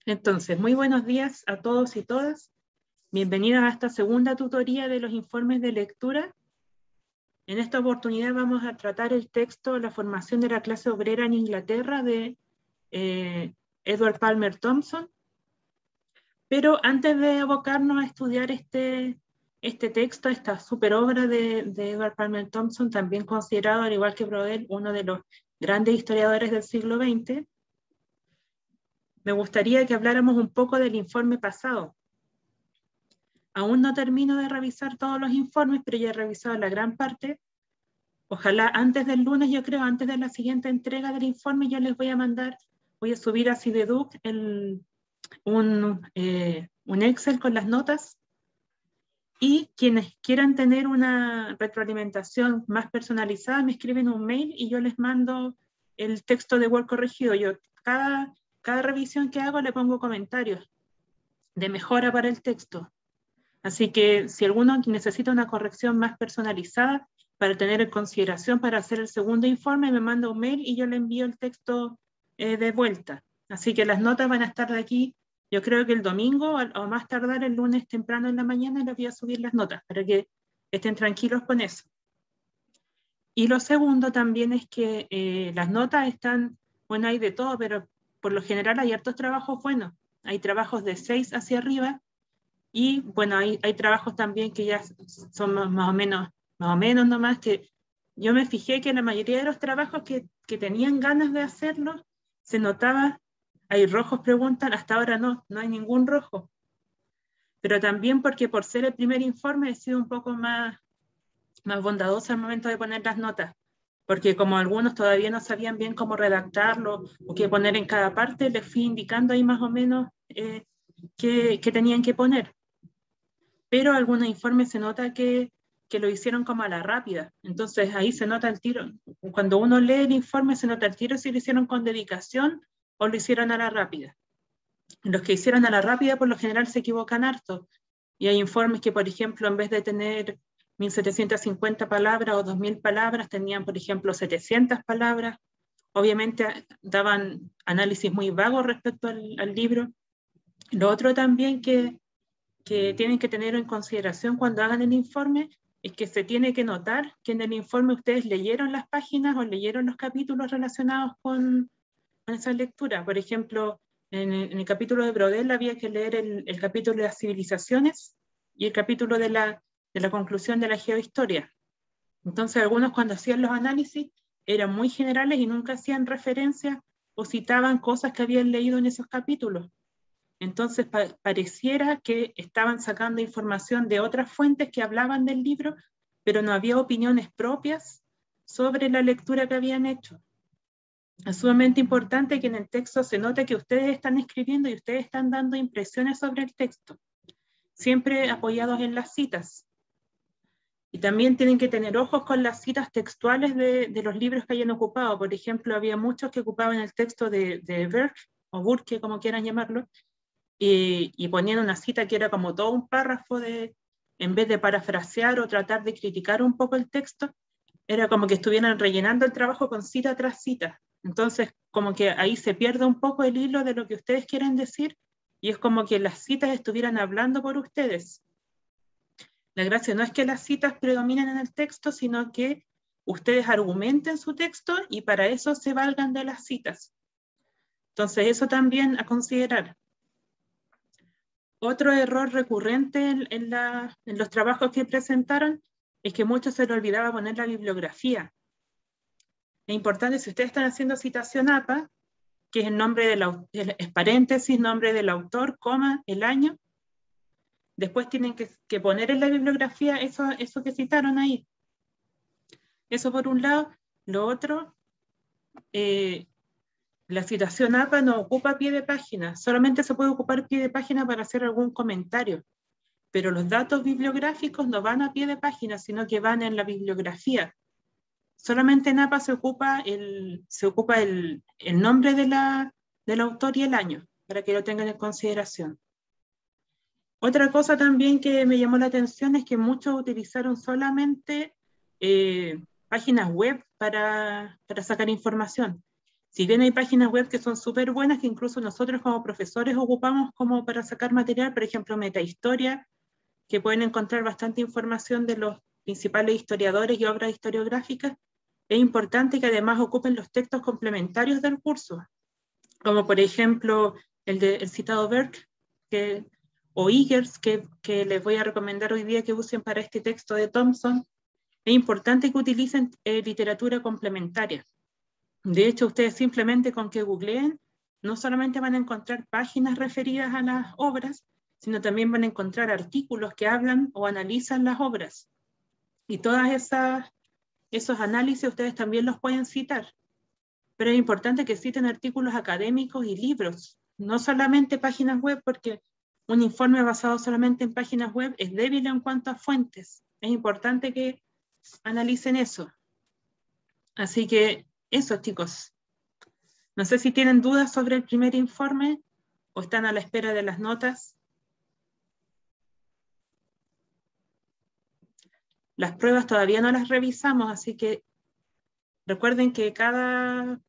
Entonces, muy buenos días a todos y todas. Bienvenidas a esta segunda tutoría de los informes de lectura. En esta oportunidad vamos a tratar el texto La formación de la clase obrera en Inglaterra de Edward Palmer Thompson. Pero antes de abocarnos a estudiar este texto, esta super obra de Edward Palmer Thompson, también considerado, al igual que Brodel, uno de los grandes historiadores del siglo XX, me gustaría que habláramos un poco del informe pasado. Aún no termino de revisar todos los informes, pero ya he revisado la gran parte. Ojalá antes del lunes, yo creo, antes de la siguiente entrega del informe, yo les voy a mandar, voy a subir a Cibeduc un Excel con las notas. Y quienes quieran tener una retroalimentación más personalizada, me escriben un mail y yo les mando el texto de Word corregido. Yo cada revisión que hago le pongo comentarios de mejora para el texto. Así que si alguno necesita una corrección más personalizada para tener en consideración para hacer el segundo informe, me manda un mail y yo le envío el texto de vuelta. Así que las notas van a estar de aquí, yo creo que el domingo o más tardar el lunes temprano en la mañana les voy a subir las notas para que estén tranquilos con eso. Y lo segundo también es que las notas están, bueno, hay de todo, pero por lo general hay hartos trabajos buenos. Hay trabajos de 6 hacia arriba. Y bueno, hay trabajos también que ya son más o menos nomás, que yo me fijé que la mayoría de los trabajos que tenían ganas de hacerlo, se notaba, hay rojos, preguntan, hasta ahora no hay ningún rojo. Pero también porque por ser el primer informe he sido un poco más bondadosa al momento de poner las notas, porque como algunos todavía no sabían bien cómo redactarlo o qué poner en cada parte, les fui indicando ahí más o menos qué tenían que poner. Pero algunos informes se nota que lo hicieron como a la rápida. Entonces ahí se nota el tiro. Cuando uno lee el informe se nota el tiro si lo hicieron con dedicación o lo hicieron a la rápida. Los que hicieron a la rápida por lo general se equivocan harto. Y hay informes que, por ejemplo, en vez de tener 1750 palabras o 2000 palabras, tenían, por ejemplo, 700 palabras. Obviamente daban análisis muy vagos respecto al libro. Lo otro también que tienen que tener en consideración cuando hagan el informe es que se tiene que notar que en el informe ustedes leyeron las páginas o leyeron los capítulos relacionados con esa lectura. Por ejemplo, en el capítulo de Brodel había que leer el capítulo de las civilizaciones y el capítulo de la conclusión de la geohistoria. Entonces algunos cuando hacían los análisis eran muy generales y nunca hacían referencia o citaban cosas que habían leído en esos capítulos. Entonces pareciera que estaban sacando información de otras fuentes que hablaban del libro, pero no había opiniones propias sobre la lectura que habían hecho. Es sumamente importante que en el texto se note que ustedes están escribiendo y ustedes están dando impresiones sobre el texto, siempre apoyados en las citas. Y también tienen que tener ojos con las citas textuales de los libros que hayan ocupado. Por ejemplo, había muchos que ocupaban el texto de Burke, o Burke, como quieran llamarlo, y ponían una cita que era como todo un párrafo en vez de parafrasear o tratar de criticar un poco el texto, era como que estuvieran rellenando el trabajo con cita tras cita. Entonces, como que ahí se pierde un poco el hilo de lo que ustedes quieren decir y es como que las citas estuvieran hablando por ustedes. La gracia no es que las citas predominen en el texto, sino que ustedes argumenten su texto y para eso se valgan de las citas. Entonces, eso también a considerar. Otro error recurrente en los trabajos que presentaron es que muchos se les olvidaba poner la bibliografía. Es importante, si ustedes están haciendo citación APA, que es el nombre es paréntesis, nombre del autor, coma, el año, después tienen que poner en la bibliografía eso que citaron ahí. Eso por un lado. Lo otro, la citación APA no ocupa pie de página, solamente se puede ocupar pie de página para hacer algún comentario. Pero los datos bibliográficos no van a pie de página, sino que van en la bibliografía. Solamente en APA se ocupa el nombre del autor y el año, para que lo tengan en consideración. Otra cosa también que me llamó la atención es que muchos utilizaron solamente páginas web para sacar información. Si bien hay páginas web que son súper buenas, que incluso nosotros como profesores ocupamos como para sacar material, por ejemplo, Metahistoria, que pueden encontrar bastante información de los principales historiadores y obras historiográficas, es importante que además ocupen los textos complementarios del curso, como por ejemplo el citado Burke o Eggers, que les voy a recomendar hoy día que usen para este texto de Thompson. Es importante que utilicen literatura complementaria. De hecho, ustedes simplemente con que googleen, no solamente van a encontrar páginas referidas a las obras, sino también van a encontrar artículos que hablan o analizan las obras. Y todos esos análisis ustedes también los pueden citar. Pero es importante que citen artículos académicos y libros, no solamente páginas web, porque un informe basado solamente en páginas web es débil en cuanto a fuentes. Es importante que analicen eso. Así que eso, chicos. No sé si tienen dudas sobre el primer informe o están a la espera de las notas. Las pruebas todavía no las revisamos, así que recuerden que cada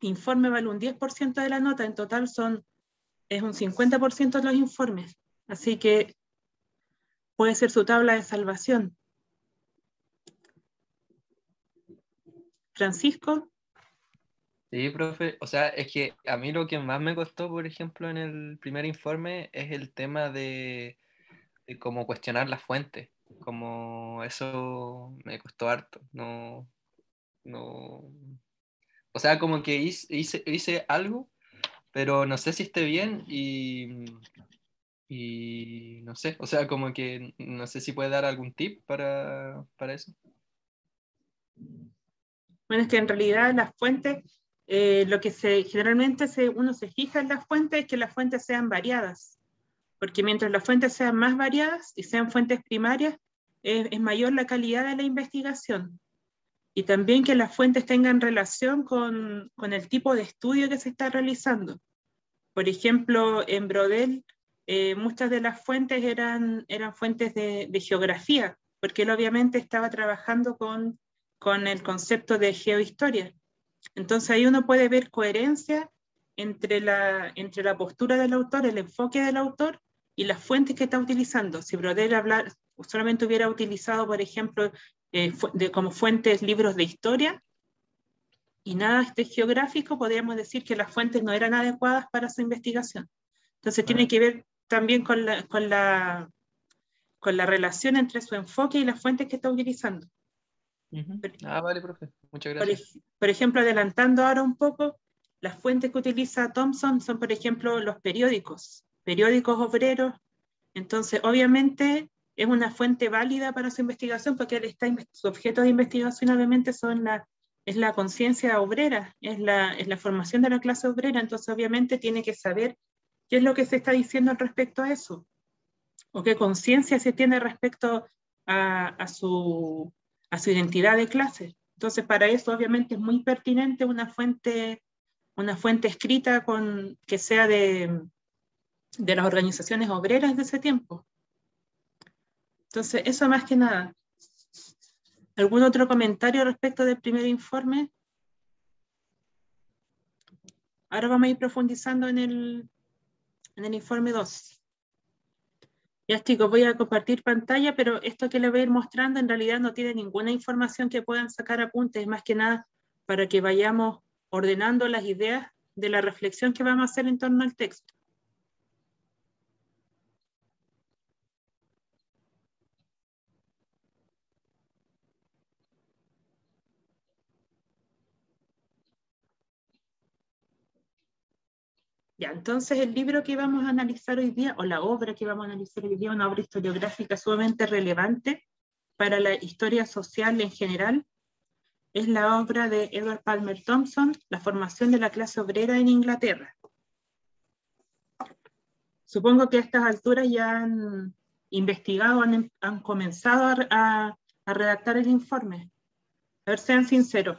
informe vale un 10% de la nota, en total es un 50% de los informes, así que puede ser su tabla de salvación. Francisco. Sí, profe. O sea, es que a mí lo que más me costó, por ejemplo, en el primer informe es el tema de cómo cuestionar las fuentes. Como eso me costó harto. No, no. O sea, como que hice algo, pero no sé si esté bien y no sé. O sea, como que no sé si puede dar algún tip para eso. Bueno, es que en realidad las fuentes, lo que generalmente uno se fija en las fuentes es que las fuentes sean variadas, porque mientras las fuentes sean más variadas y sean fuentes primarias, es mayor la calidad de la investigación. Y también que las fuentes tengan relación con el tipo de estudio que se está realizando. Por ejemplo, en Brodel, muchas de las fuentes eran fuentes de geografía, porque él obviamente estaba trabajando con el concepto de geohistoria. Entonces ahí uno puede ver coherencia entre la postura del autor, el enfoque del autor y las fuentes que está utilizando. Si Brodel solamente hubiera utilizado, por ejemplo, como fuentes libros de historia y nada geográfico, podríamos decir que las fuentes no eran adecuadas para su investigación. Entonces tiene Ah, que ver también con la relación entre su enfoque y las fuentes que está utilizando. ujú. Por, Ah, vale, profe. Muchas por gracias. ej- por ejemplo, adelantando ahora un poco, las fuentes que utiliza Thompson son, por ejemplo, los periódicos obreros. Entonces, obviamente, es una fuente válida para su investigación porque su objeto de investigación obviamente es la conciencia obrera, es la formación de la clase obrera, entonces obviamente tiene que saber qué es lo que se está diciendo respecto a eso, o qué conciencia se tiene respecto a su identidad de clase. Entonces, para eso obviamente es muy pertinente una fuente escrita que sea de las organizaciones obreras de ese tiempo. Entonces, eso más que nada. ¿Algún otro comentario respecto del primer informe? Ahora vamos a ir profundizando en el informe 2. Ya chicos, voy a compartir pantalla, pero esto que les voy a ir mostrando en realidad no tiene ninguna información que puedan sacar apuntes, más que nada para que vayamos ordenando las ideas de la reflexión que vamos a hacer en torno al texto. Ya, entonces el libro que vamos a analizar hoy día, o la obra que vamos a analizar hoy día, una obra historiográfica sumamente relevante para la historia social en general, es la obra de Edward Palmer Thompson, La formación de la clase obrera en Inglaterra. Supongo que a estas alturas ya han investigado, han comenzado a redactar el informe. A ver, sean sinceros.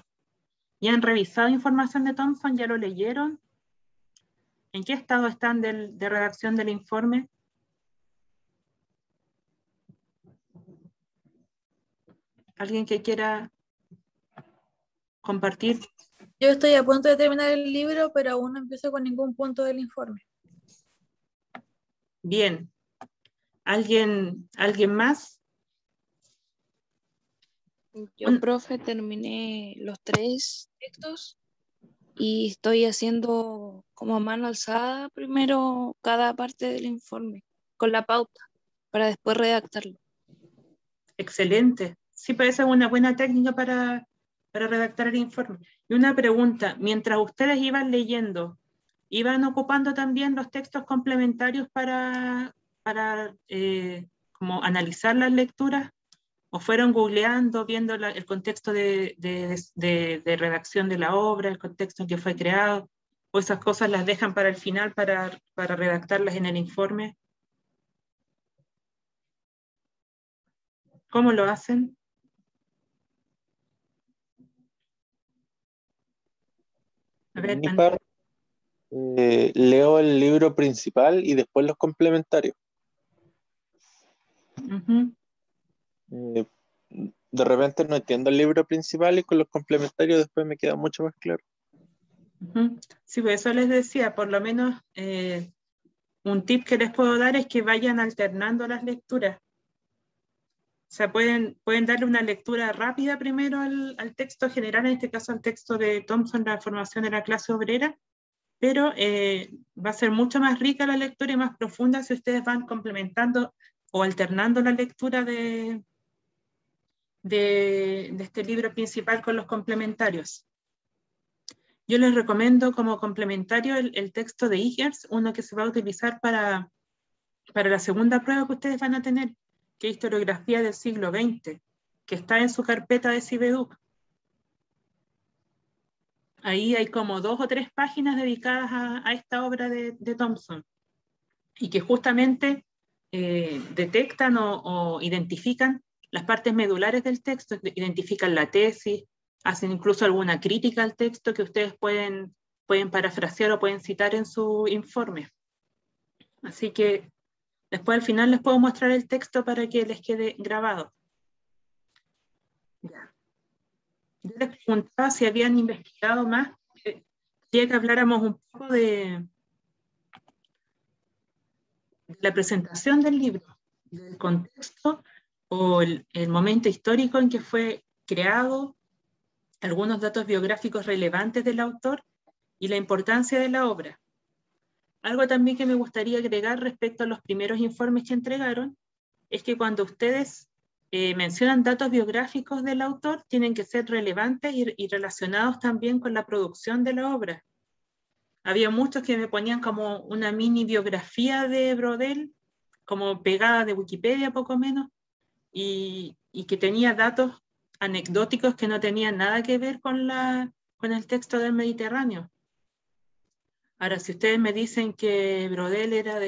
¿Ya han revisado información de Thompson? ¿Ya lo leyeron? ¿En qué estado están de redacción del informe? ¿Alguien que quiera compartir? Yo estoy a punto de terminar el libro, pero aún no empiezo con ningún punto del informe. Bien. ¿Alguien más? Yo, profe, terminé los 3 textos y estoy haciendo como a mano alzada primero cada parte del informe, con la pauta, para después redactarlo. Excelente. Sí, puede ser una buena técnica para redactar el informe. Y una pregunta, mientras ustedes iban leyendo, ¿iban ocupando también los textos complementarios para como analizar las lecturas? ¿O fueron googleando, viendo el contexto de redacción de la obra, el contexto en que fue creado? ¿O esas cosas las dejan para el final para redactarlas en el informe? ¿Cómo lo hacen? A ver, Mi parte, leo el libro principal y después los complementarios. uh-huh. De repente no entiendo el libro principal y con los complementarios después me queda mucho más claro. Uh-huh. Sí, pues eso les decía, por lo menos un tip que les puedo dar es que vayan alternando las lecturas. O sea, pueden darle una lectura rápida primero al texto general, en este caso al texto de Thompson, la formación de la clase obrera, pero va a ser mucho más rica la lectura y más profunda si ustedes van complementando o alternando la lectura de este libro principal con los complementarios. Yo les recomiendo como complementario el texto de Igers, uno que se va a utilizar para la segunda prueba que ustedes van a tener, que es historiografía del siglo XX, que está en su carpeta de Cibeduc. Ahí hay como 2 o 3 páginas dedicadas a esta obra de Thompson, y que justamente detectan o identifican las partes medulares del texto, identifican la tesis, hacen incluso alguna crítica al texto que ustedes pueden parafrasear o pueden citar en su informe. Así que después al final les puedo mostrar el texto para que les quede grabado. Ya. Yo les preguntaba si habían investigado más. Quería que habláramos un poco de la presentación del libro, del contexto o el momento histórico en que fue creado, algunos datos biográficos relevantes del autor y la importancia de la obra. Algo también que me gustaría agregar respecto a los primeros informes que entregaron es que cuando ustedes mencionan datos biográficos del autor, tienen que ser relevantes y relacionados también con la producción de la obra. Había muchos que me ponían como una mini biografía de Brodel, como pegada de Wikipedia poco menos, y que tenía datos anecdóticos que no tenían nada que ver con el texto del Mediterráneo. Ahora, si ustedes me dicen que Brodel era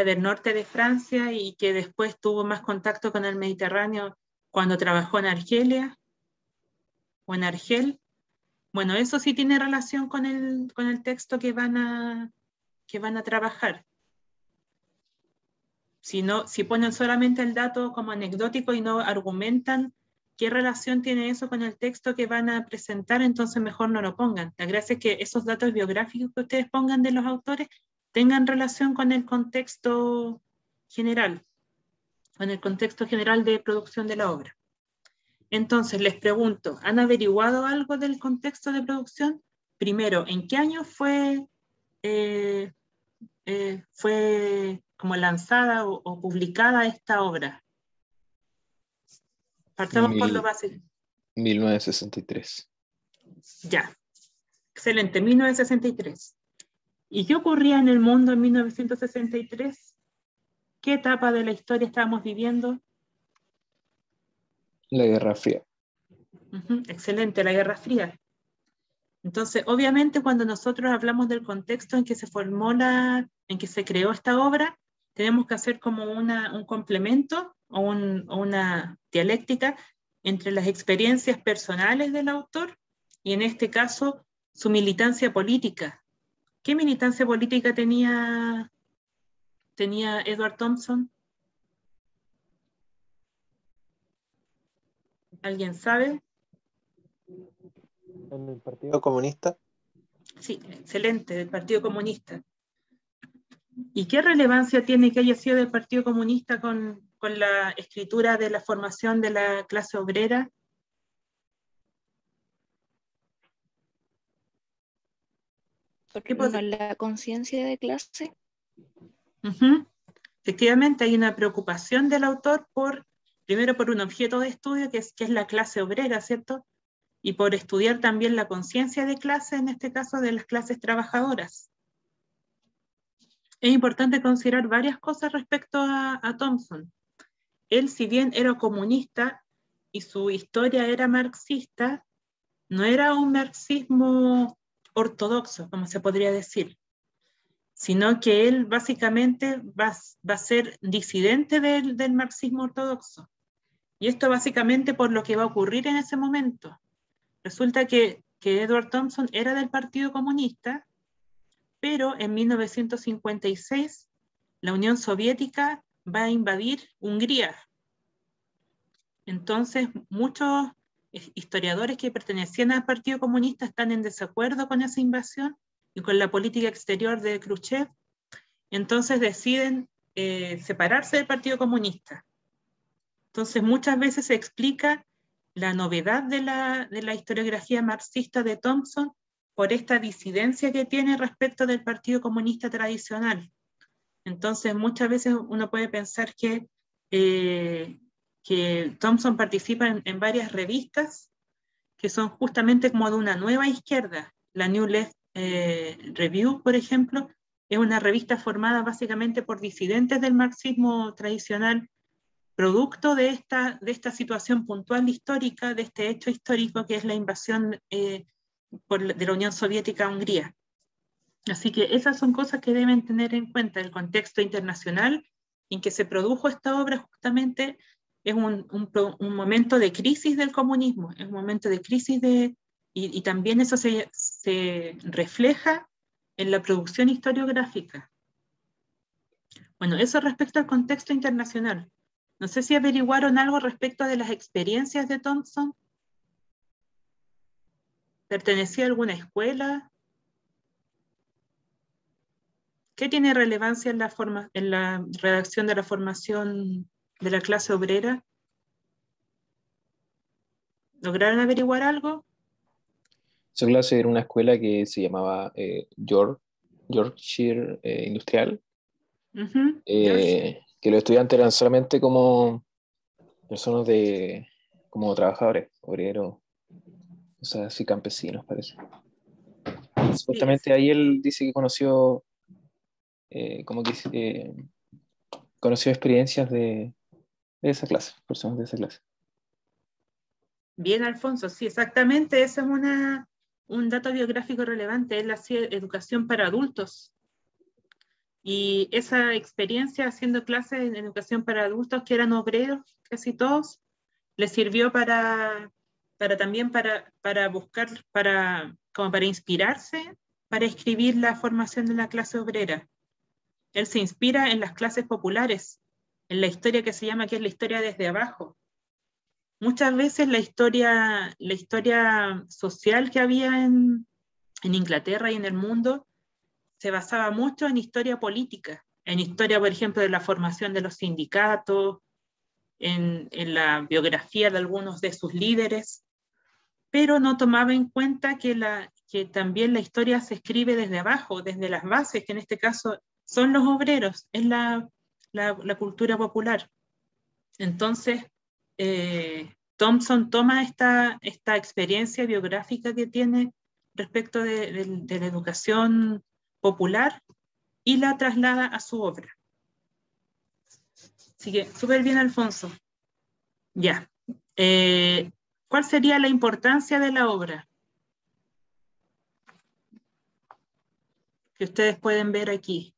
del norte de Francia y que después tuvo más contacto con el Mediterráneo cuando trabajó en Argelia o en Argel, bueno, eso sí tiene relación con el texto que van a trabajar. Si ponen solamente el dato como anecdótico y no argumentan qué relación tiene eso con el texto que van a presentar, entonces mejor no lo pongan. La gracia es que esos datos biográficos que ustedes pongan de los autores tengan relación con el contexto general, de producción de la obra. Entonces, les pregunto, ¿han averiguado algo del contexto de producción? Primero, ¿en qué año fue como lanzada o publicada esta obra? Partamos por lo básico. 1963. Ya, excelente, 1963. ¿Y qué ocurría en el mundo en 1963? ¿Qué etapa de la historia estábamos viviendo? La Guerra Fría. Excelente, la Guerra Fría. Entonces, obviamente, cuando nosotros hablamos del contexto en que se formó en que se creó esta obra, tenemos que hacer como un complemento o una dialéctica entre las experiencias personales del autor y, en este caso, su militancia política. ¿Qué militancia política tenía Edward Thompson? ¿Alguien sabe? en el Partido Comunista. Sí, excelente, del Partido Comunista. ¿Y qué relevancia tiene que haya sido del Partido Comunista con la escritura de la formación de la clase obrera? Porque no la conciencia de clase. Uh-huh. Efectivamente, hay una preocupación del autor primero por un objeto de estudio que es la clase obrera, ¿cierto? Y por estudiar también la conciencia de clase, en este caso de las clases trabajadoras. Es importante considerar varias cosas respecto a Thompson. Él, si bien era comunista y su historia era marxista, no era un marxismo ortodoxo, como se podría decir, sino que él básicamente va a ser disidente del marxismo ortodoxo. Y esto básicamente por lo que va a ocurrir en ese momento. Resulta que Edward Thompson era del Partido Comunista, pero en 1956 la Unión Soviética va a invadir Hungría. Entonces, muchos historiadores que pertenecían al Partido Comunista están en desacuerdo con esa invasión y con la política exterior de Khrushchev. Entonces deciden separarse del Partido Comunista. Entonces, muchas veces se explica la novedad de la historiografía marxista de Thompson por esta disidencia que tiene respecto del Partido Comunista tradicional. Entonces, muchas veces uno puede pensar que Thompson participa en varias revistas que son justamente como de una nueva izquierda. La New Left Review, por ejemplo, es una revista formada básicamente por disidentes del marxismo tradicional, producto de esta situación puntual histórica, de este hecho histórico que es la invasión de la Unión Soviética a Hungría. Así que esas son cosas que deben tener en cuenta. El contexto internacional en que se produjo esta obra justamente es un momento de crisis del comunismo, es un momento de crisis y también eso se refleja en la producción historiográfica. Bueno, eso respecto al contexto internacional. No sé si averiguaron algo respecto de las experiencias de Thompson. ¿Pertenecía a alguna escuela? ¿Qué tiene relevancia en la redacción de la formación de la clase obrera? ¿Lograron averiguar algo? Esa clase era una escuela que se llamaba Yorkshire Industrial, Uh-huh. que los estudiantes eran solamente como personas como trabajadores, obreros, o sea, así campesinos, parece. Supuestamente ahí él dice que conoció, conoció experiencias de esa clase, personas de esa clase. Bien, Alfonso, sí, exactamente, ese es un dato biográfico relevante. Él hacía educación para adultos. Y esa experiencia haciendo clases en educación para adultos, que eran obreros, casi todos, le sirvió también para buscar, como para inspirarse, para escribir la formación de la clase obrera. Él se inspira en las clases populares, en la historia que se llama, que es la historia desde abajo. Muchas veces la historia social que había en Inglaterra y en el mundo se basaba mucho en historia política, en historia, por ejemplo, de la formación de los sindicatos, en la biografía de algunos de sus líderes, pero no tomaba en cuenta que también la historia se escribe desde abajo, desde las bases, que en este caso son los obreros, es la cultura popular. Entonces, Thompson toma esta experiencia biográfica que tiene respecto de la educación popular y la traslada a su obra. Así que, súper bien, Alfonso. Ya. ¿Cuál sería la importancia de la obra? Que ustedes pueden ver aquí.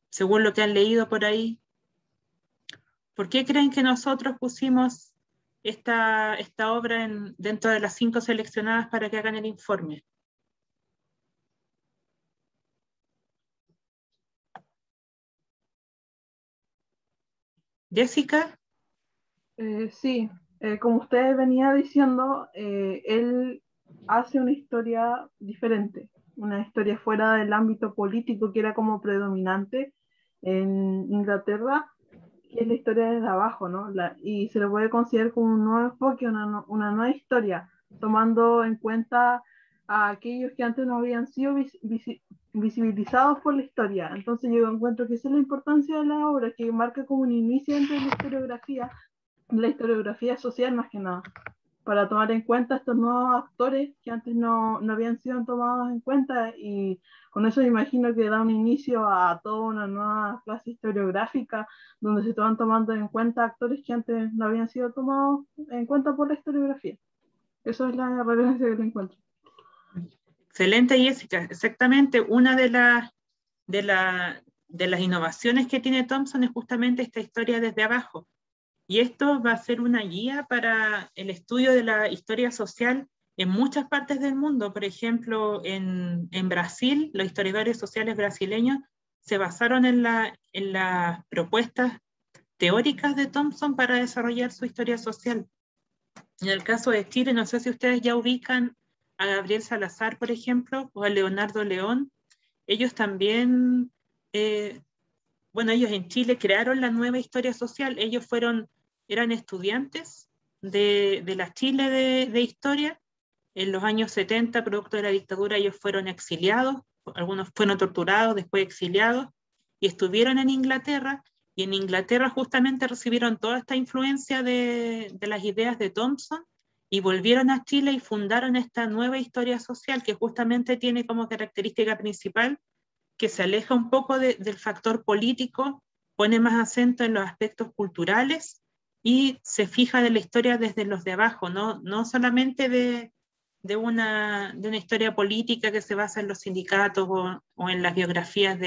Según lo que han leído por ahí. ¿Por qué creen que nosotros pusimos esta obra dentro de las 5 seleccionadas para que hagan el informe? Jessica. Sí, como usted venía diciendo, él hace una historia diferente, una historia fuera del ámbito político que era como predominante en Inglaterra, que es la historia desde abajo, ¿no? Y se le puede considerar como un nuevo enfoque, una nueva historia, tomando en cuenta a aquellos que antes no habían sido visibilizados por la historia. Entonces yo encuentro que esa es la importancia de la obra, que marca como un inicio dentro de la historiografía social más que nada, para tomar en cuenta estos nuevos actores que antes no habían sido tomados en cuenta, y con eso me imagino que da un inicio a toda una nueva clase historiográfica donde se van tomando en cuenta actores que antes no habían sido tomados en cuenta por la historiografía. Eso es la relevancia que le encuentro. Excelente, Jessica. Exactamente, una de las innovaciones que tiene Thompson es justamente esta historia desde abajo. Y esto va a ser una guía para el estudio de la historia social en muchas partes del mundo. Por ejemplo, en Brasil, los historiadores sociales brasileños se basaron en las propuestas teóricas de Thompson para desarrollar su historia social. En el caso de Chile, no sé si ustedes ya ubican a Gabriel Salazar, por ejemplo, o a Leonardo León. Ellos también, ellos en Chile crearon la nueva historia social. Ellos eran estudiantes de la Chile de historia. En los años 70, producto de la dictadura, ellos fueron exiliados, algunos fueron torturados, después exiliados, y estuvieron en Inglaterra, y en Inglaterra justamente recibieron toda esta influencia de las ideas de Thompson, y volvieron a Chile y fundaron esta nueva historia social que justamente tiene como característica principal que se aleja un poco del factor político, pone más acento en los aspectos culturales y se fija de la historia desde los de abajo, no solamente de una historia política que se basa en los sindicatos o en las biografías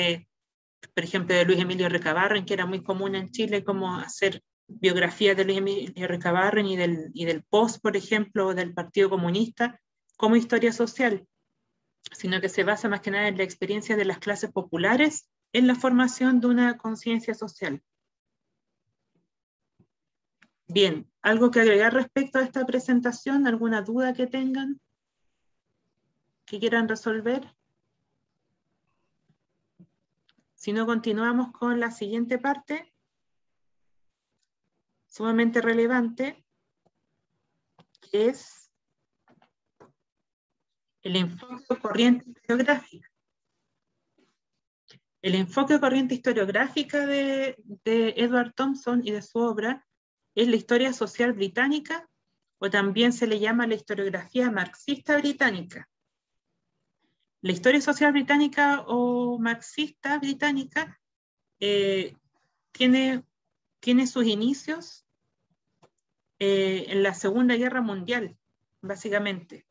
por ejemplo, de Luis Emilio Recabarren, que era muy común en Chile, como hacer biografías de Luis Emilio Recabarren y del POS, por ejemplo, o del Partido Comunista, como historia social, sino que se basa más que nada en la experiencia de las clases populares en la formación de una conciencia social. Bien, ¿algo que agregar respecto a esta presentación? ¿Alguna duda que tengan? ¿Que quieran resolver? Si no, continuamos con la siguiente parte, sumamente relevante, que es el enfoque o corriente historiográfica. El enfoque o corriente historiográfica de Edward Thompson y de su obra es la historia social británica, o también se le llama la historiografía marxista británica. La historia social británica o marxista británica tiene sus inicios en la Segunda Guerra Mundial, básicamente.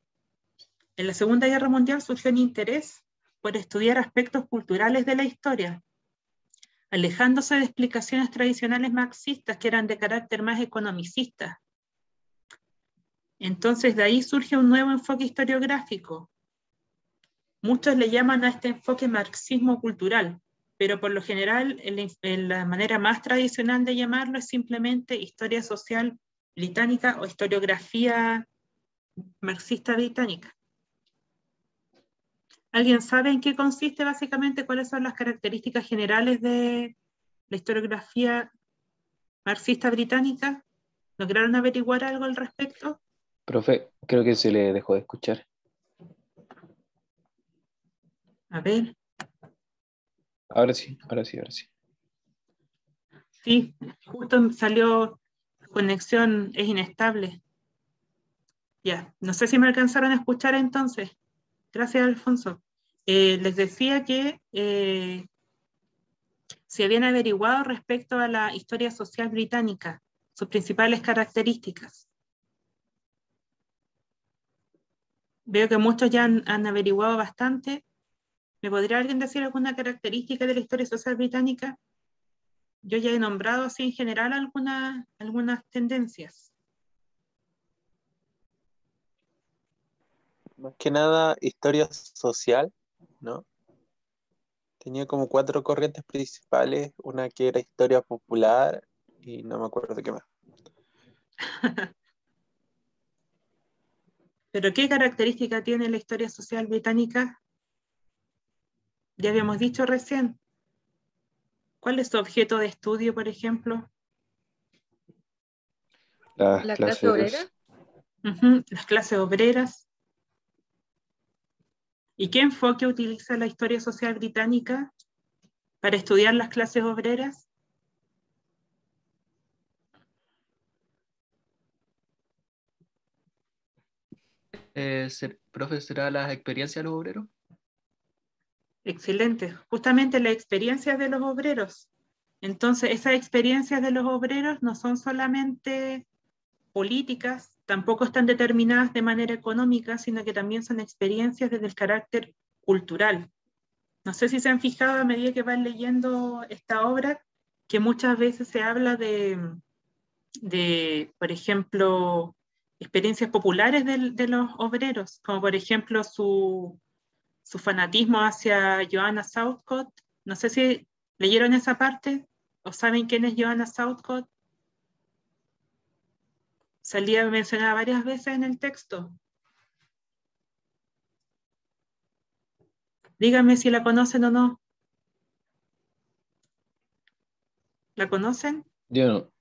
En la Segunda Guerra Mundial surgió un interés por estudiar aspectos culturales de la historia, alejándose de explicaciones tradicionales marxistas que eran de carácter más economicista. Entonces de ahí surge un nuevo enfoque historiográfico. Muchos le llaman a este enfoque marxismo cultural, pero por lo general la manera más tradicional de llamarlo es simplemente historia social británica o historiografía marxista británica. ¿Alguien sabe en qué consiste básicamente, cuáles son las características generales de la historiografía marxista británica? ¿Lograron averiguar algo al respecto? Profe, creo que se le dejó de escuchar. A ver. Ahora sí. Sí, justo salió conexión, es inestable. Ya, no sé si me alcanzaron a escuchar entonces. Gracias, Alfonso. Les decía que se habían averiguado respecto a la historia social británica, sus principales características. Veo que muchos ya han averiguado bastante. ¿Me podría alguien decir alguna característica de la historia social británica? Yo ya he nombrado así en general algunas tendencias. Más que nada, historia social, ¿no? Tenía como 4 corrientes principales, una que era historia popular y no me acuerdo qué más. ¿Pero qué característica tiene la historia social británica? Ya habíamos dicho recién. ¿Cuál es su objeto de estudio, por ejemplo? Las La clases, clase obrera. Las clases obreras. ¿Y qué enfoque utiliza la historia social británica para estudiar las clases obreras? Profe, ¿será las experiencias de los obreros? Excelente. Justamente las experiencias de los obreros. Entonces, esas experiencias de los obreros no son solamente políticas, tampoco están determinadas de manera económica, sino que también son experiencias desde el carácter cultural. No sé si se han fijado a medida que van leyendo esta obra, que muchas veces se habla por ejemplo, experiencias populares de los obreros, como por ejemplo su fanatismo hacia Joanna Southcott. No sé si leyeron esa parte o saben quién es Joanna Southcott. Salía mencionada varias veces en el texto. Díganme si la conocen o no. ¿La conocen? yo no.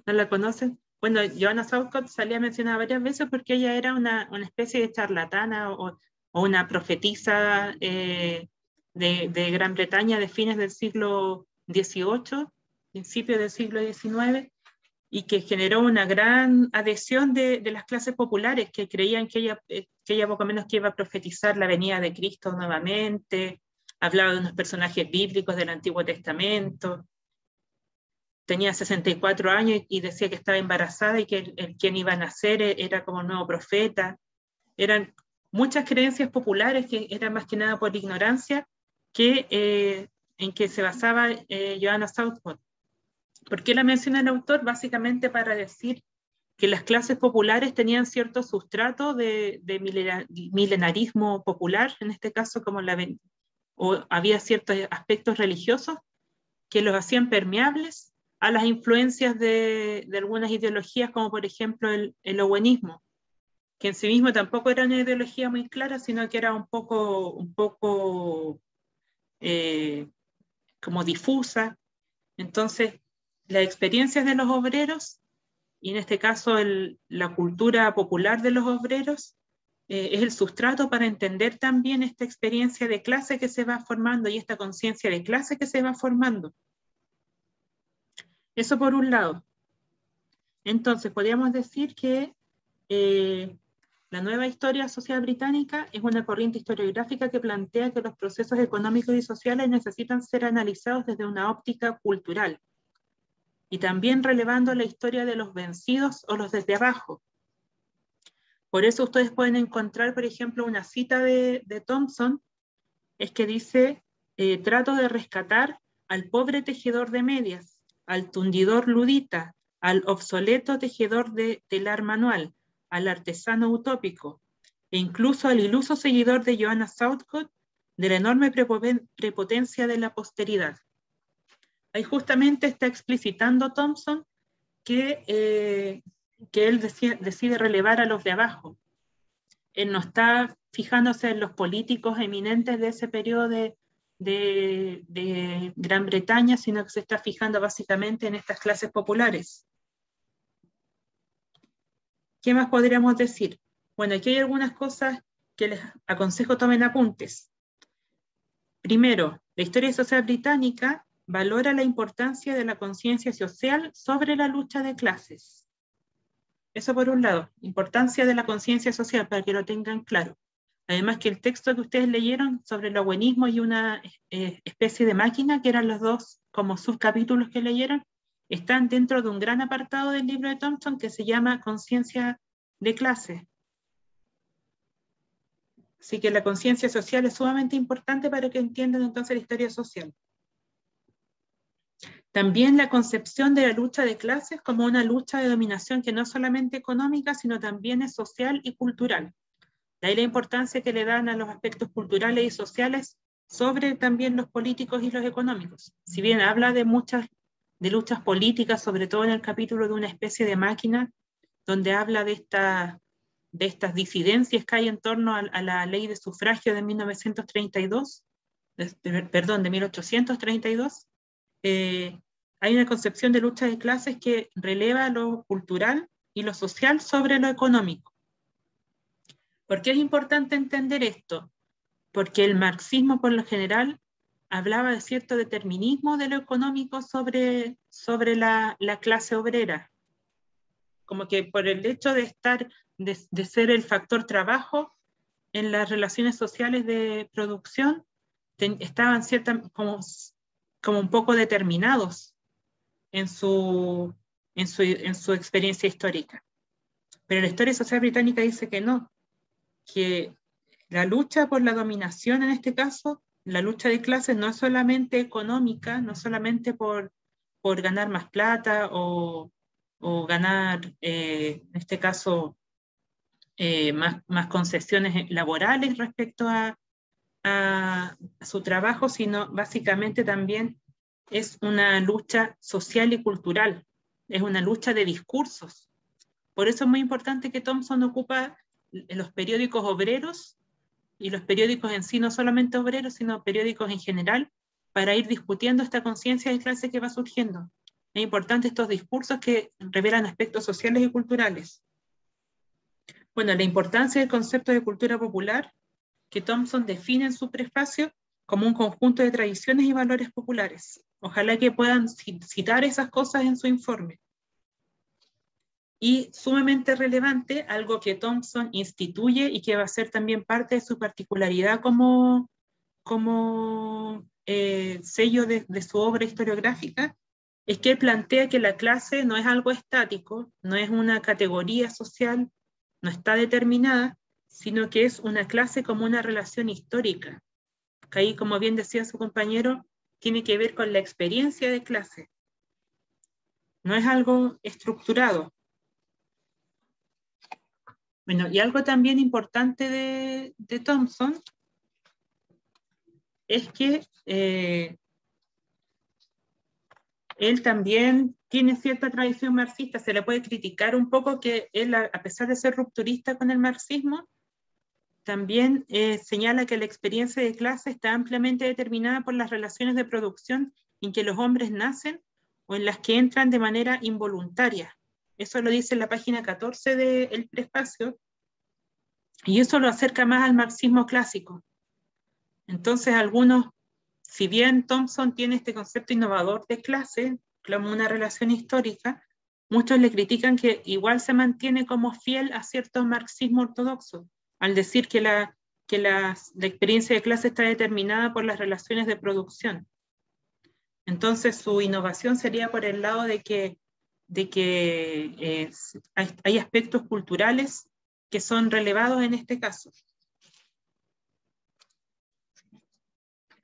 ¿No la conocen? Bueno, Joanna Southcott salía mencionada varias veces porque ella era una especie de charlatana o una profetisa de Gran Bretaña de fines del siglo XVIII, principios del siglo XIX, y que generó una gran adhesión de las clases populares que creían que ella poco menos que iba a profetizar la venida de Cristo nuevamente, hablaba de unos personajes bíblicos del Antiguo Testamento. Tenía 64 años y decía que estaba embarazada y que quien iba a nacer era como un nuevo profeta. Eran muchas creencias populares que eran más que nada por ignorancia en que se basaba Joanna Southcott. ¿Por qué la menciona el autor? Básicamente para decir que las clases populares tenían cierto sustrato de milenarismo popular, en este caso o había ciertos aspectos religiosos que los hacían permeables a las influencias de algunas ideologías, como por ejemplo el owenismo, que en sí mismo tampoco era una ideología muy clara, sino que era un poco como difusa. Entonces, las experiencias de los obreros, y en este caso la cultura popular de los obreros, es el sustrato para entender también esta experiencia de clase que se va formando y esta conciencia de clase que se va formando. Eso por un lado. Entonces, podríamos decir que la nueva historia social británica es una corriente historiográfica que plantea que los procesos económicos y sociales necesitan ser analizados desde una óptica cultural y también relevando la historia de los vencidos o los desde abajo. Por eso ustedes pueden encontrar, por ejemplo, una cita de Thompson, es que dice, trato de rescatar al pobre tejedor de medias, al tundidor ludita, al obsoleto tejedor de telar manual, al artesano utópico, e incluso al iluso seguidor de Joanna Southcott, de la enorme prepotencia de la posteridad. Ahí justamente está explicitando Thompson que él decide relevar a los de abajo. Él no está fijándose en los políticos eminentes de ese periodo de Gran Bretaña, sino que se está fijando básicamente en estas clases populares. ¿Qué más podríamos decir? Bueno, aquí hay algunas cosas que les aconsejo tomen apuntes. Primero, la historia social británica valora la importancia de la conciencia social sobre la lucha de clases. Eso por un lado, importancia de la conciencia social, para que lo tengan claro. Además que el texto que ustedes leyeron sobre el owenismo y una especie de máquina, que eran los dos como subcapítulos que leyeron, están dentro de un gran apartado del libro de Thompson que se llama Conciencia de clase. Así que la conciencia social es sumamente importante para que entiendan entonces la historia social. También la concepción de la lucha de clases como una lucha de dominación que no es solamente económica, sino también es social y cultural. De ahí la importancia que le dan a los aspectos culturales y sociales sobre también los políticos y los económicos. Si bien habla de luchas políticas, sobre todo en el capítulo de una especie de máquina, donde habla de estas disidencias que hay en torno a la ley de sufragio de 1832, hay una concepción de lucha de clases que releva lo cultural y lo social sobre lo económico. ¿Por qué es importante entender esto? Porque el marxismo, por lo general, hablaba de cierto determinismo de lo económico sobre la clase obrera. Como que por el hecho de ser el factor trabajo en las relaciones sociales de producción, estaban como un poco determinados en su experiencia histórica. Pero la historia social británica dice que no, que la lucha por la dominación en este caso, la lucha de clases no es solamente económica, no solamente por ganar más plata o ganar, en este caso, más concesiones laborales respecto a su trabajo, sino básicamente también es una lucha social y cultural, es una lucha de discursos. Por eso es muy importante que Thompson ocupa los periódicos obreros y los periódicos en sí, no solamente obreros, sino periódicos en general, para ir discutiendo esta conciencia de clase que va surgiendo. Es importante estos discursos que revelan aspectos sociales y culturales. Bueno, la importancia del concepto de cultura popular, que Thompson define en su prefacio como un conjunto de tradiciones y valores populares. Ojalá que puedan citar esas cosas en su informe. Y sumamente relevante, algo que Thompson instituye y que va a ser también parte de su particularidad como sello de su obra historiográfica, es que él plantea que la clase no es algo estático, no es una categoría social, no está determinada, sino que es una clase como una relación histórica, que ahí, como bien decía su compañero, tiene que ver con la experiencia de clase. No es algo estructurado. Bueno, y algo también importante de Thompson es que él también tiene cierta tradición marxista. Se le puede criticar un poco que él, a pesar de ser rupturista con el marxismo, también señala que la experiencia de clase está ampliamente determinada por las relaciones de producción en que los hombres nacen o en las que entran de manera involuntaria. Eso lo dice en la página 14 del prefacio, y eso lo acerca más al marxismo clásico. Entonces algunos, si bien Thompson tiene este concepto innovador de clase, como una relación histórica, muchos le critican que igual se mantiene como fiel a cierto marxismo ortodoxo, al decir que la experiencia de clase está determinada por las relaciones de producción. Entonces su innovación sería por el lado de que hay aspectos culturales que son relevados en este caso.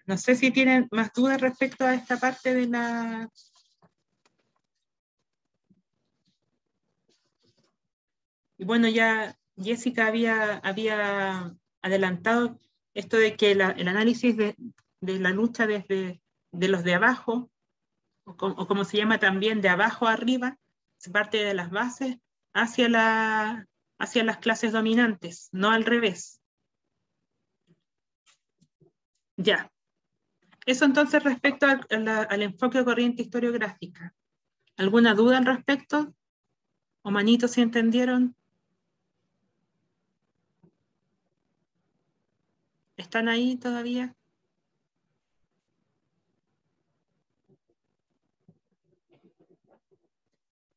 No sé si tienen más dudas respecto a esta parte de la... Y bueno, ya Jessica había adelantado esto de que el análisis de la lucha desde de los de abajo, o como se llama también de abajo a arriba, se parte de las bases hacia las clases dominantes, no al revés. Ya. Eso entonces respecto al enfoque de corriente historiográfica. ¿Alguna duda al respecto? ¿O manitos si entendieron? ¿Están ahí todavía?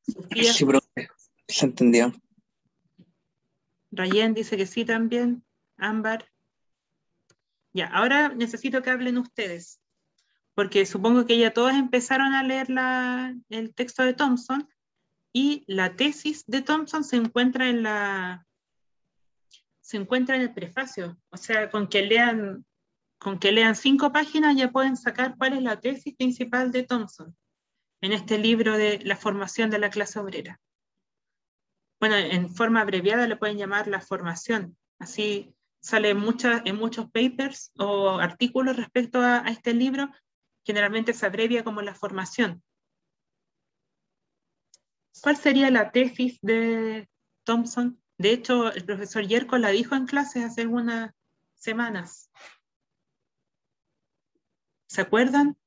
Sofía. Sí, profe, se entendió. Rayen dice que sí también. Ámbar. Ya, ahora necesito que hablen ustedes, porque supongo que ya todos empezaron a leer el texto de Thompson, y la tesis de Thompson se encuentra en el prefacio. O sea, con que lean 5 páginas ya pueden sacar cuál es la tesis principal de Thompson en este libro de la formación de la clase obrera. Bueno, en forma abreviada le pueden llamar la formación. Así sale en muchos papers o artículos respecto a este libro, generalmente se abrevia como la formación. ¿Cuál sería la tesis de Thompson. De hecho, el profesor Yerko la dijo en clases hace algunas semanas. ¿Se acuerdan?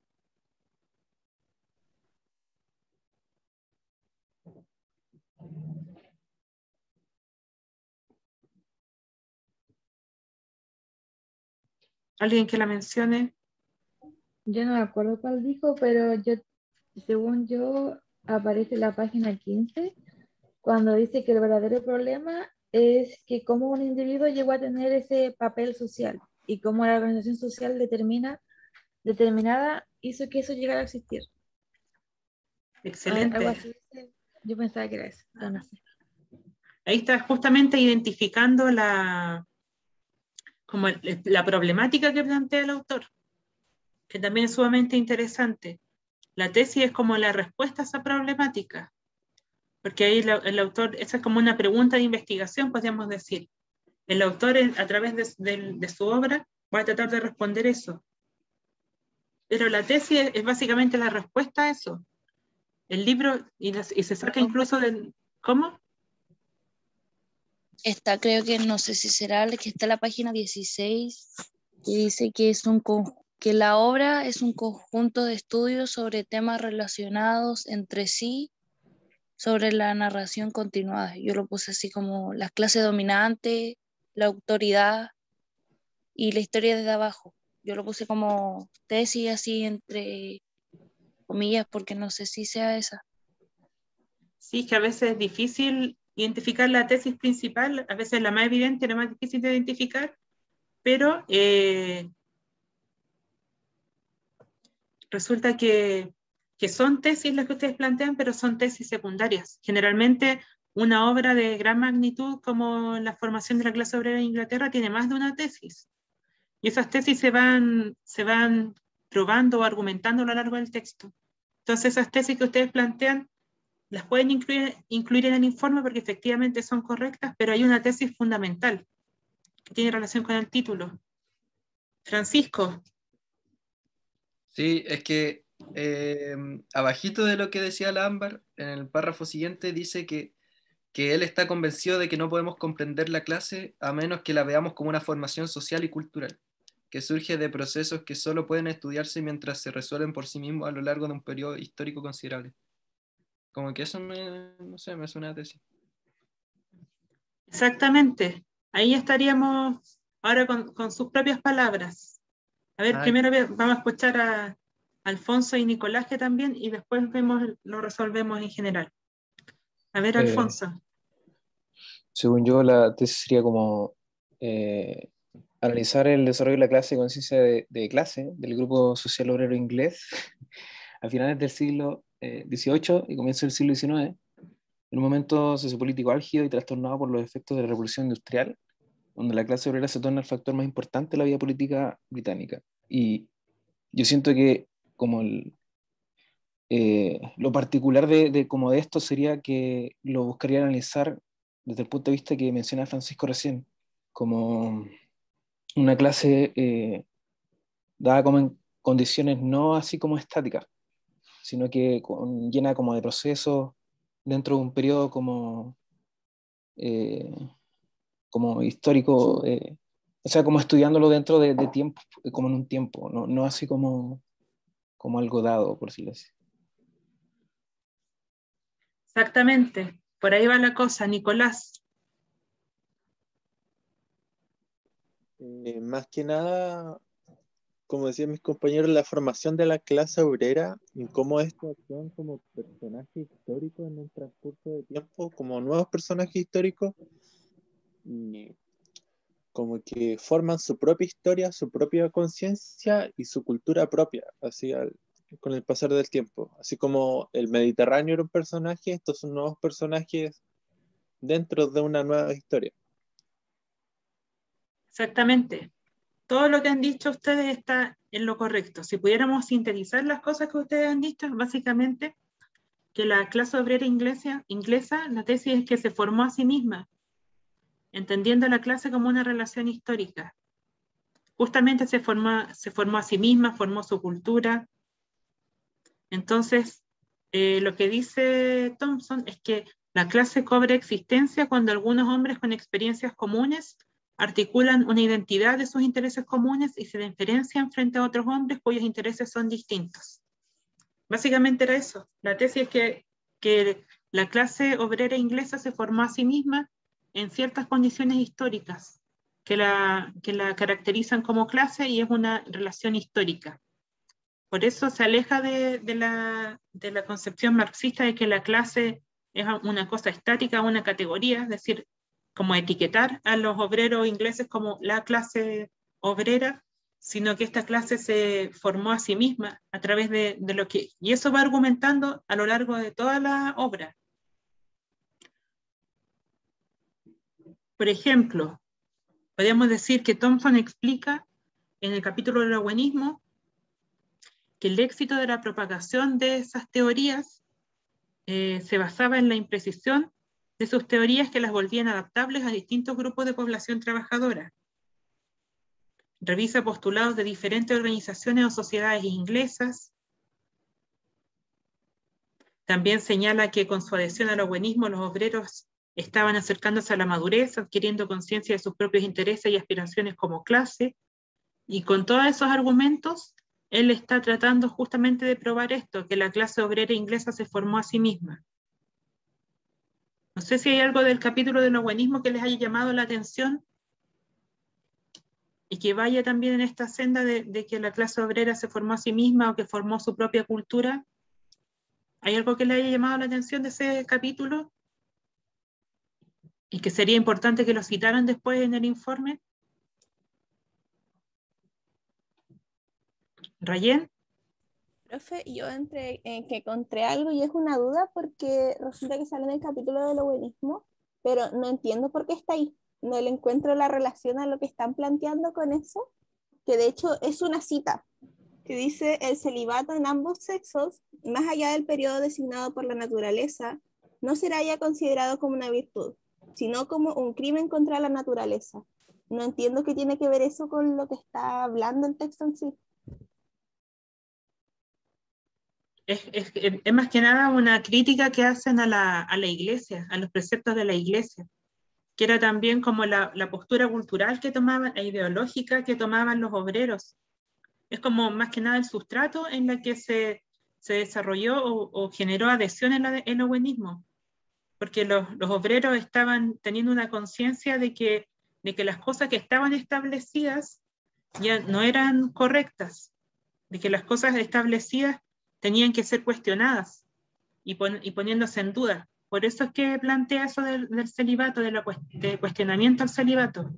¿Alguien que la mencione? Yo no me acuerdo cuál dijo, pero según yo, aparece en la página 15, cuando dice que el verdadero problema es que cómo un individuo llegó a tener ese papel social y cómo la organización social determinada hizo que eso llegara a existir. Excelente. Algo así dice. Yo pensaba que era eso, pero no sé. Ahí está justamente identificando como la problemática que plantea el autor, que también es sumamente interesante. La tesis es como la respuesta a esa problemática, porque ahí el autor, esa es como una pregunta de investigación, podríamos decir. El autor, a través de su obra, va a tratar de responder eso. Pero la tesis es básicamente la respuesta a eso. El libro, y se saca incluso del... ¿Cómo? Está, creo que no sé si será el que está en la página 16, que dice que que la obra es un conjunto de estudios sobre temas relacionados entre sí, sobre la narración continuada. Yo lo puse así como las clases dominantes, la autoridad y la historia desde abajo. Yo lo puse como tesis así entre comillas porque no sé si sea esa. Sí, que a veces es difícil identificar la tesis principal, a veces la más evidente, la más difícil de identificar, pero resulta que son tesis las que ustedes plantean, pero son tesis secundarias. Generalmente una obra de gran magnitud como la formación de la clase obrera en Inglaterra tiene más de una tesis. Y esas tesis se van probando o argumentando a lo largo del texto. Entonces esas tesis que ustedes plantean las pueden incluir en el informe porque efectivamente son correctas, pero hay una tesis fundamental que tiene relación con el título. Francisco. Sí, es que abajito de lo que decía la Ámbar, en el párrafo siguiente dice que él está convencido de que no podemos comprender la clase a menos que la veamos como una formación social y cultural, que surge de procesos que solo pueden estudiarse mientras se resuelven por sí mismos a lo largo de un periodo histórico considerable. Como que eso no sé, me suena a tesis. Exactamente. Ahí estaríamos ahora con sus propias palabras. A ver, primero vamos a escuchar a Alfonso y Nicolás que también, y después lo resolvemos en general. A ver, Alfonso. Según yo, la tesis sería como analizar el desarrollo de la clase de conciencia de clase del grupo social obrero inglés a finales del siglo XVIII y comienzo del siglo XIX, en un momento sociopolítico álgido y trastornado por los efectos de la revolución industrial, donde la clase obrera se torna el factor más importante de la vida política británica. Y yo siento que como lo particular como de esto sería que lo buscaría analizar desde el punto de vista que menciona Francisco recién, como una clase dada como en condiciones no así como estáticas, sino que llena como de procesos dentro de un periodo como histórico, o sea, como estudiándolo dentro de tiempo, como en un tiempo, no así como algo dado, por decirlo así. Exactamente, por ahí va la cosa, Nicolás. Más que nada, como decían mis compañeros, la formación de la clase obrera y cómo estos actúan como personajes históricos en un transcurso de tiempo, como nuevos personajes históricos, y como que forman su propia historia, su propia conciencia y su cultura propia, así con el pasar del tiempo. Así como el Mediterráneo era un personaje, estos son nuevos personajes dentro de una nueva historia. Exactamente. Todo lo que han dicho ustedes está en lo correcto. Si pudiéramos sintetizar las cosas que ustedes han dicho, básicamente que la clase obrera inglesa, la tesis es que se formó a sí misma, entendiendo la clase como una relación histórica. Justamente se formó a sí misma, formó su cultura. Entonces, lo que dice Thompson es que La clase cobra existencia cuando algunos hombres con experiencias comunes articulan una identidad de sus intereses comunes y se diferencian frente a otros hombres cuyos intereses son distintos. Básicamente era eso. La tesis es que la clase obrera inglesa se formó a sí misma en ciertas condiciones históricas que la caracterizan como clase y es una relación histórica. Por eso se aleja de la concepción marxista de que la clase es una cosa estática, una categoría, es decir, como etiquetar a los obreros ingleses como la clase obrera, sino que esta clase se formó a sí misma a través de lo que... Y eso va argumentando a lo largo de toda la obra. Por ejemplo, podemos decir que Thompson explica en el capítulo del owenismo que el éxito de la propagación de esas teorías se basaba en la imprecisión de sus teorías que las volvían adaptables a distintos grupos de población trabajadora. Revisa postulados de diferentes organizaciones o sociedades inglesas. También señala que con su adhesión al owenismo los obreros estaban acercándose a la madurez, adquiriendo conciencia de sus propios intereses y aspiraciones como clase, y con todos esos argumentos, él está tratando justamente de probar esto, que la clase obrera inglesa se formó a sí misma. No sé si hay algo del capítulo del owenismo que les haya llamado la atención y que vaya también en esta senda de que la clase obrera se formó a sí misma o que formó su propia cultura. ¿Hay algo que le haya llamado la atención de ese capítulo? Y que sería importante que lo citaran después en el informe. ¿Rayen? Profe, yo que encontré algo y es una duda porque resulta que sale en el capítulo del owenismo, pero no entiendo por qué está ahí. No le encuentro la relación a lo que están planteando con eso, que de hecho es una cita que dice: el celibato en ambos sexos, más allá del periodo designado por la naturaleza, no será ya considerado como una virtud, sino como un crimen contra la naturaleza. No entiendo qué tiene que ver eso con lo que está hablando el texto en sí. Es más que nada una crítica que hacen a la iglesia, a los preceptos de la iglesia, que era también como la postura cultural que tomaban, e ideológica que tomaban los obreros. Es como más que nada el sustrato en la que se desarrolló o generó adhesión en el owenismo, porque los obreros estaban teniendo una conciencia de que las cosas que estaban establecidas ya no eran correctas, de que las cosas establecidas tenían que ser cuestionadas y poniéndose en duda. Por eso es que plantea eso del celibato, de cuestionamiento al celibato.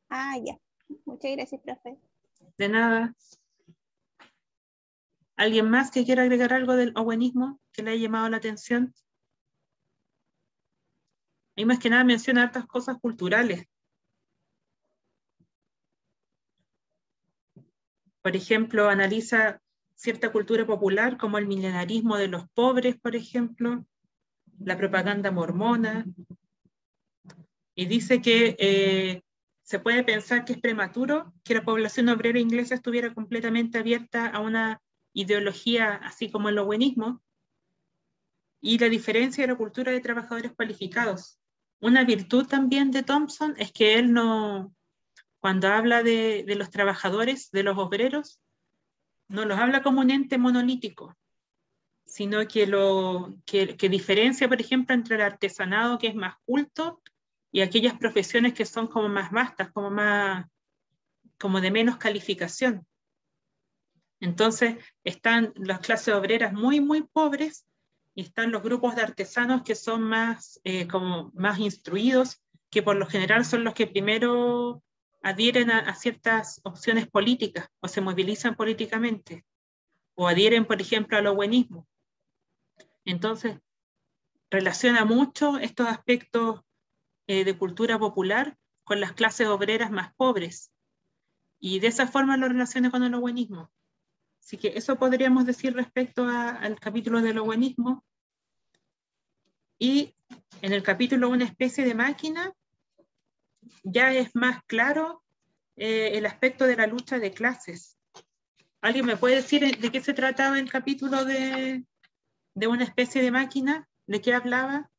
Ah, ya. Muchas gracias, profe. De nada. ¿Alguien más que quiera agregar algo del owenismo que le haya llamado la atención? Y más que nada menciona hartas cosas culturales. Por ejemplo, analiza cierta cultura popular como el milenarismo de los pobres, por ejemplo, la propaganda mormona, y dice que se puede pensar que es prematuro que la población obrera inglesa estuviera completamente abierta a una ideología así como el owenismo, y la diferencia de la cultura de trabajadores cualificados. Una virtud también de Thompson es que él no, cuando habla de los trabajadores, de los obreros, no los habla como un ente monolítico, sino que diferencia, por ejemplo, entre el artesanado, que es más culto, y aquellas profesiones que son como más vastas, como de menos calificación. Entonces están las clases obreras muy, muy pobres, y están los grupos de artesanos que son como más instruidos, que por lo general son los que primero adhieren a ciertas opciones políticas o se movilizan políticamente, o adhieren, por ejemplo, al owenismo. Entonces, relaciona mucho estos aspectos de cultura popular con las clases obreras más pobres, y de esa forma lo relaciona con el owenismo. Así que eso podríamos decir respecto al capítulo del owenismo. Y en el capítulo Una especie de máquina, ya es más claro el aspecto de la lucha de clases. ¿Alguien me puede decir de qué se trataba el capítulo de Una especie de máquina? ¿De qué hablaba?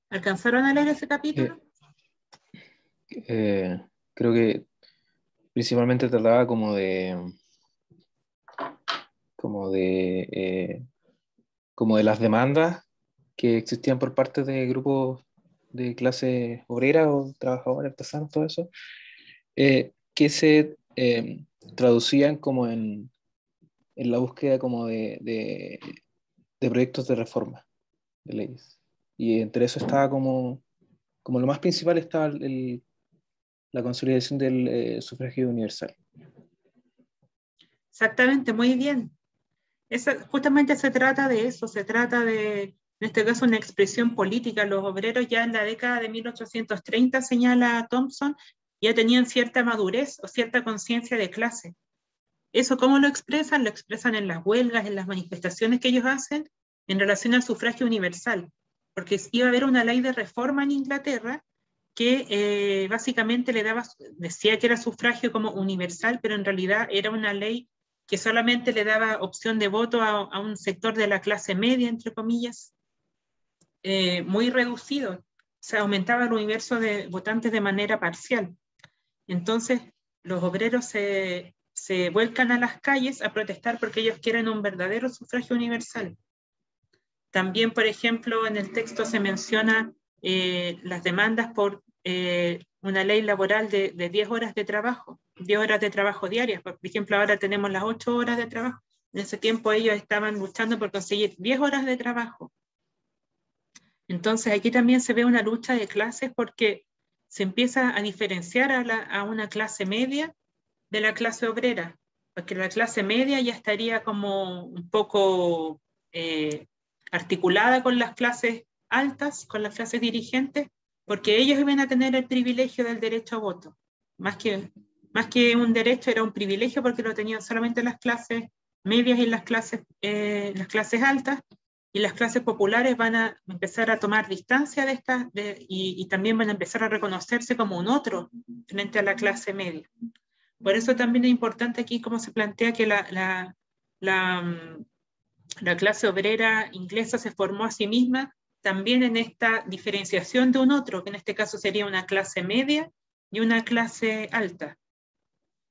¿Alcanzaron a leer ese capítulo? Creo que principalmente trataba como de las demandas que existían por parte de grupos de clase obrera o trabajadores, artesanos, todo eso, que se traducían como en la búsqueda como de proyectos de reforma de leyes. Y entre eso estaba como lo más principal estaba la consolidación del sufragio universal. Exactamente, muy bien. Justamente se trata de eso, se trata de, en este caso, una expresión política. Los obreros ya en la década de 1830, señala Thompson, ya tenían cierta madurez o cierta conciencia de clase. ¿Eso cómo lo expresan? Lo expresan en las huelgas, en las manifestaciones que ellos hacen en relación al sufragio universal, porque iba a haber una ley de reforma en Inglaterra que básicamente decía que era sufragio como universal, pero en realidad era una ley que solamente le daba opción de voto a un sector de la clase media, entre comillas, muy reducido. Se aumentaba el universo de votantes de manera parcial. Entonces, los obreros se vuelcan a las calles a protestar porque ellos quieren un verdadero sufragio universal. También, por ejemplo, en el texto se menciona las demandas por una ley laboral de 10 horas de trabajo, 10 horas de trabajo diarias. Por ejemplo, ahora tenemos las 8 horas de trabajo. En ese tiempo ellos estaban luchando por conseguir 10 horas de trabajo. Entonces aquí también se ve una lucha de clases porque se empieza a diferenciar a una clase media de la clase obrera, porque la clase media ya estaría como un poco articulada con las clases altas, con las clases dirigentes, porque ellos iban a tener el privilegio del derecho a voto. Más que un derecho, era un privilegio porque lo tenían solamente las clases medias y las clases altas, y las clases populares van a empezar a tomar distancia de estas y también van a empezar a reconocerse como un otro frente a la clase media. Por eso también es importante aquí cómo se plantea que la clase obrera inglesa se formó a sí misma también en esta diferenciación de un otro, que en este caso sería una clase media y una clase alta.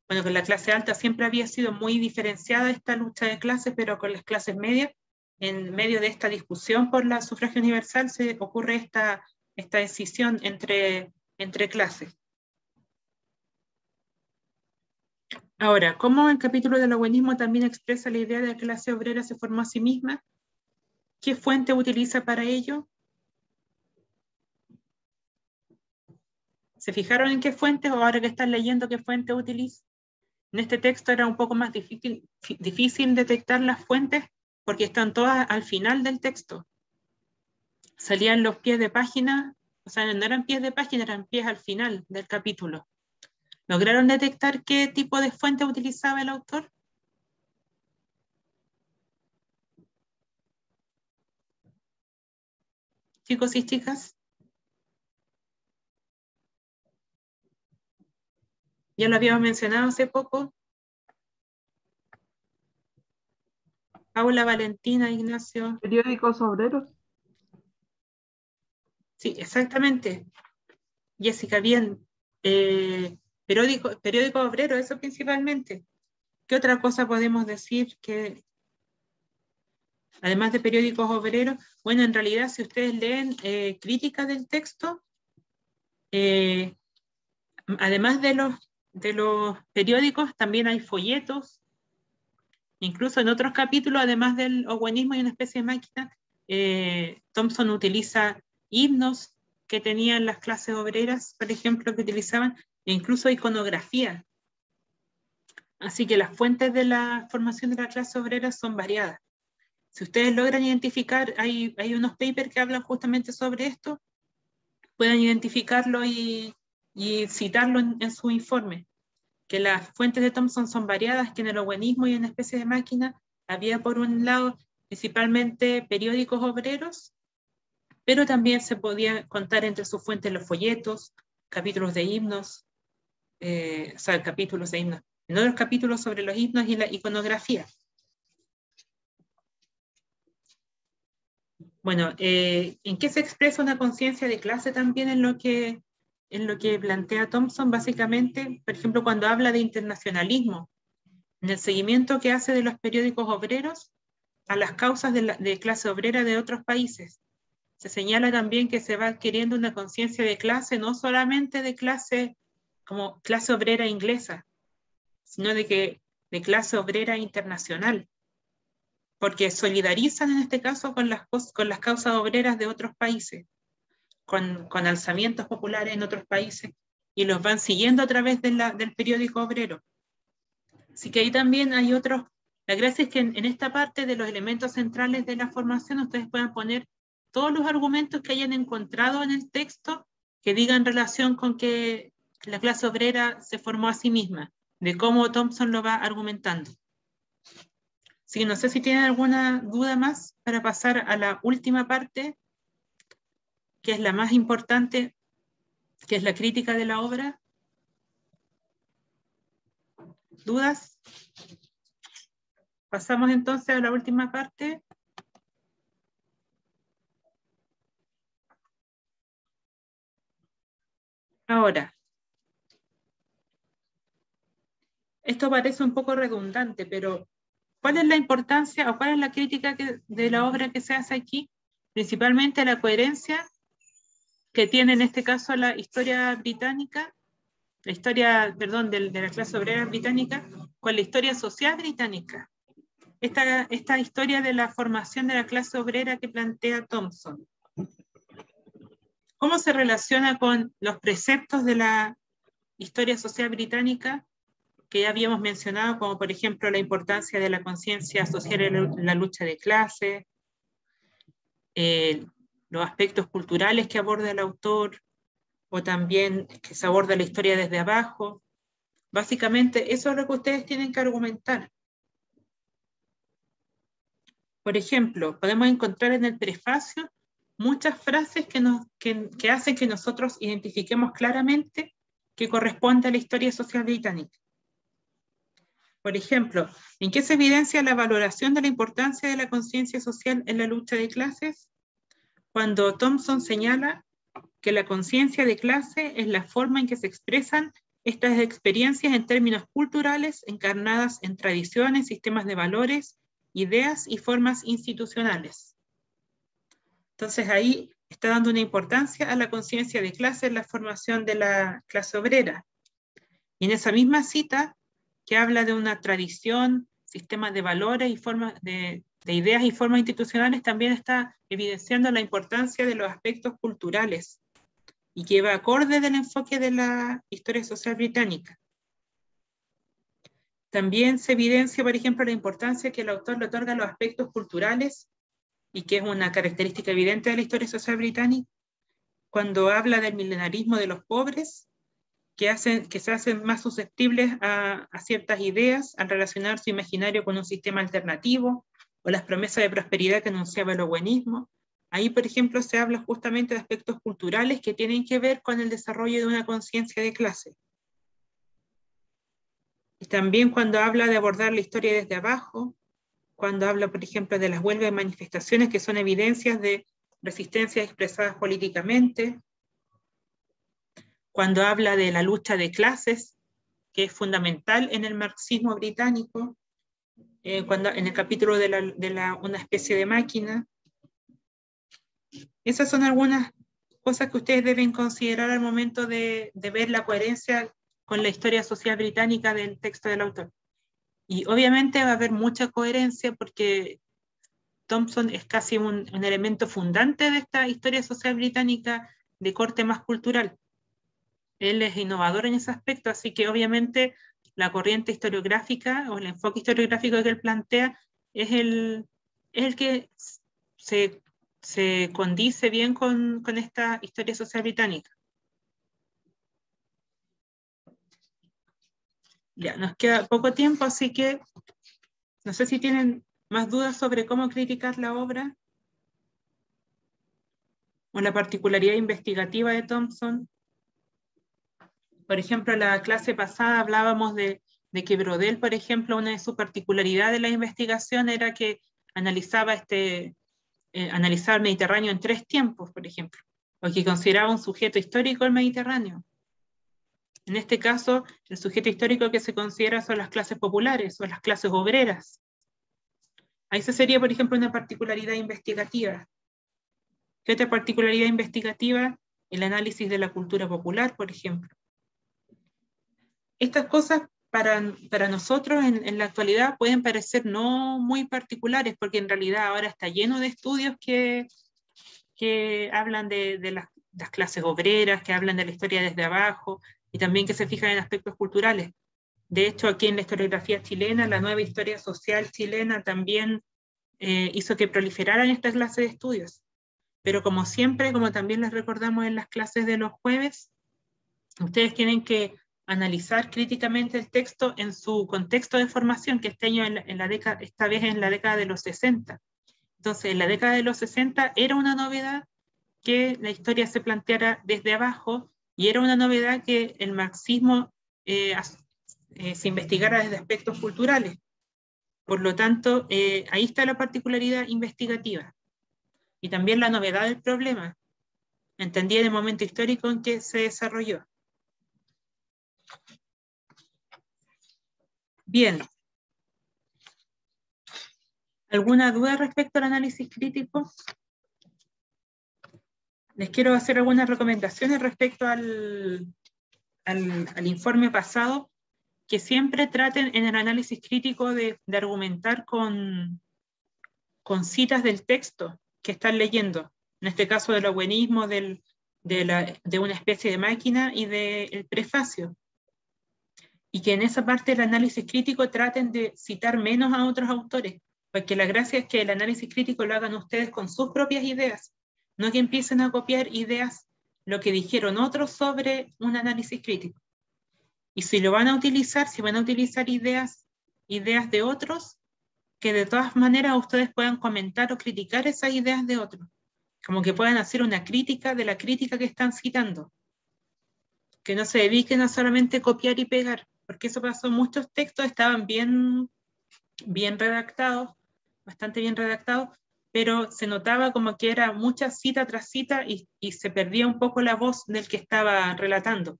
Bueno, con la clase alta siempre había sido muy diferenciada esta lucha de clases, pero con las clases medias, en medio de esta discusión por la sufragio universal, se ocurre esta decisión entre clases. Ahora, ¿cómo el capítulo del buenismo también expresa la idea de que la clase obrera se formó a sí misma? ¿Qué fuente utiliza para ello? ¿Se fijaron en qué fuentes o ahora que están leyendo qué fuente utiliza? En este texto era un poco más difícil detectar las fuentes porque están todas al final del texto. Salían los pies de página, o sea, no eran pies de página, eran pies al final del capítulo. ¿Lograron detectar qué tipo de fuente utilizaba el autor? Chicos y chicas. Ya lo habíamos mencionado hace poco. Paula, Valentina, Ignacio. Periódicos obreros. Sí, exactamente. Jessica, bien. Periódico obrero, eso principalmente. ¿Qué otra cosa podemos decir que, además de periódicos obreros? Bueno, en realidad, si ustedes leen críticas del texto, además de los periódicos, también hay folletos. Incluso en otros capítulos, además del owenismo y una especie de máquina, Thompson utiliza himnos que tenían las clases obreras, por ejemplo, que utilizaban, e incluso iconografía. Así que las fuentes de la formación de la clase obrera son variadas. Si ustedes logran identificar, hay unos papers que hablan justamente sobre esto, pueden identificarlo y citarlo en su informe. Que las fuentes de Thompson son variadas, que en el owenismo y en una especie de máquina había por un lado principalmente periódicos obreros, pero también se podía contar entre sus fuentes los folletos, capítulos de himnos, capítulos de himnos, en otros capítulos sobre los himnos y la iconografía. Bueno, ¿en qué se expresa una conciencia de clase también en lo que plantea Thompson? Básicamente, por ejemplo, cuando habla de internacionalismo, en el seguimiento que hace de los periódicos obreros a las causas de clase obrera de otros países. Se señala también que se va adquiriendo una conciencia de clase, no solamente de clase como clase obrera inglesa, sino de clase obrera internacional, porque solidarizan en este caso con las causas obreras de otros países, con alzamientos populares en otros países, y los van siguiendo a través del periódico obrero. Así que ahí también hay otros. La gracia es que en esta parte de los elementos centrales de la formación ustedes puedan poner todos los argumentos que hayan encontrado en el texto que digan relación con que la clase obrera se formó a sí misma, de cómo Thompson lo va argumentando. Así que no sé si tienen alguna duda más para pasar a la última parte, que es la más importante, que es la crítica de la obra. ¿Dudas? Pasamos entonces a la última parte. Ahora, esto parece un poco redundante, pero ¿cuál es la importancia o cuál es la crítica de la obra que se hace aquí? Principalmente la coherencia que tiene en este caso la historia británica, la historia, perdón, de la clase obrera británica, con la historia social británica. Esta historia de la formación de la clase obrera que plantea Thompson. ¿Cómo se relaciona con los preceptos de la historia social británica que ya habíamos mencionado, como por ejemplo la importancia de la conciencia social en la lucha de clase, los aspectos culturales que aborda el autor, o también que se aborda la historia desde abajo? Básicamente eso es lo que ustedes tienen que argumentar. Por ejemplo, podemos encontrar en el prefacio muchas frases que hacen que nosotros identifiquemos claramente que corresponde a la historia social británica. Por ejemplo, ¿en qué se evidencia la valoración de la importancia de la conciencia social en la lucha de clases? Cuando Thompson señala que la conciencia de clase es la forma en que se expresan estas experiencias en términos culturales encarnadas en tradiciones, sistemas de valores, ideas y formas institucionales. Entonces ahí está dando una importancia a la conciencia de clase en la formación de la clase obrera. Y en esa misma cita, que habla de una tradición, sistemas de valores y formas de ideas y formas institucionales, también está evidenciando la importancia de los aspectos culturales y que va acorde del enfoque de la historia social británica. También se evidencia, por ejemplo, la importancia que el autor le otorga a los aspectos culturales, y que es una característica evidente de la historia social británica, cuando habla del milenarismo de los pobres, que se hacen más susceptibles a ciertas ideas al relacionar su imaginario con un sistema alternativo, o las promesas de prosperidad que anunciaba el owenismo. Ahí, por ejemplo, se habla justamente de aspectos culturales que tienen que ver con el desarrollo de una conciencia de clase. Y también cuando habla de abordar la historia desde abajo, cuando habla, por ejemplo, de las huelgas y manifestaciones que son evidencias de resistencias expresadas políticamente, cuando habla de la lucha de clases, que es fundamental en el marxismo británico, en el capítulo de una especie de máquina. Esas son algunas cosas que ustedes deben considerar al momento de ver la coherencia con la historia social británica del texto del autor. Y obviamente va a haber mucha coherencia porque Thompson es casi un elemento fundante de esta historia social británica de corte más cultural. Él es innovador en ese aspecto, así que obviamente la corriente historiográfica o el enfoque historiográfico que él plantea es el que se condice bien con esta historia social británica. Ya, nos queda poco tiempo, así que no sé si tienen más dudas sobre cómo criticar la obra o la particularidad investigativa de Thompson. Por ejemplo, en la clase pasada hablábamos de que Brodel, por ejemplo, una de sus particularidades de la investigación era que analizaba analizaba el Mediterráneo en 3 tiempos, por ejemplo, o que consideraba un sujeto histórico el Mediterráneo. En este caso, el sujeto histórico que se considera son las clases populares o las clases obreras. Ahí esa sería, por ejemplo, una particularidad investigativa. ¿Qué otra particularidad investigativa? El análisis de la cultura popular, por ejemplo. Estas cosas para nosotros en la actualidad pueden parecer no muy particulares, porque en realidad ahora está lleno de estudios que hablan de las clases obreras, que hablan de la historia desde abajo, y también que se fijan en aspectos culturales. De hecho, aquí en la historiografía chilena, la nueva historia social chilena también hizo que proliferaran esta clase de estudios. Pero como siempre, como también les recordamos en las clases de los jueves, ustedes tienen que analizar críticamente el texto en su contexto de formación, que esta vez en la década de los 60. Entonces, en la década de los 60 era una novedad que la historia se planteara desde abajo, y era una novedad que el marxismo se investigara desde aspectos culturales. Por lo tanto, ahí está la particularidad investigativa. Y también la novedad del problema, entendida en el momento histórico en que se desarrolló. Bien. ¿Alguna duda respecto al análisis crítico? Les quiero hacer algunas recomendaciones respecto al informe pasado, que siempre traten en el análisis crítico de argumentar con citas del texto que están leyendo. En este caso del buenismo, de una especie de máquina y del prefacio. Y que en esa parte del análisis crítico traten de citar menos a otros autores, porque la gracia es que el análisis crítico lo hagan ustedes con sus propias ideas, no que empiecen a copiar ideas, lo que dijeron otros sobre un análisis crítico. Y si lo van a utilizar, si van a utilizar ideas de otros, que de todas maneras ustedes puedan comentar o criticar esas ideas de otros, como que puedan hacer una crítica de la crítica que están citando, que no se dediquen a solamente copiar y pegar, porque eso pasó, muchos textos estaban bien redactados, bastante bien redactados, pero se notaba como que era mucha cita tras cita y se perdía un poco la voz del que estaba relatando.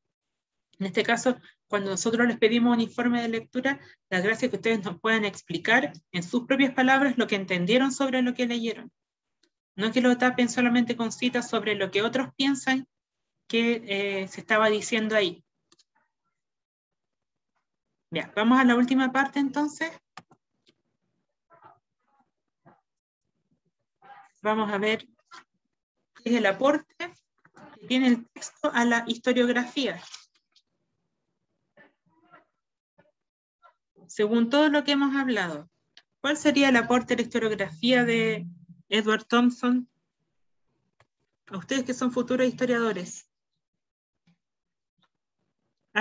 En este caso, cuando nosotros les pedimos un informe de lectura, la gracia es que ustedes nos puedan explicar en sus propias palabras lo que entendieron sobre lo que leyeron. No que lo tapen solamente con citas sobre lo que otros piensan que se estaba diciendo ahí. Bien, vamos a la última parte entonces. Vamos a ver qué es el aporte que tiene el texto a la historiografía. Según todo lo que hemos hablado, ¿cuál sería el aporte a la historiografía de Edward Thompson? A ustedes que son futuros historiadores.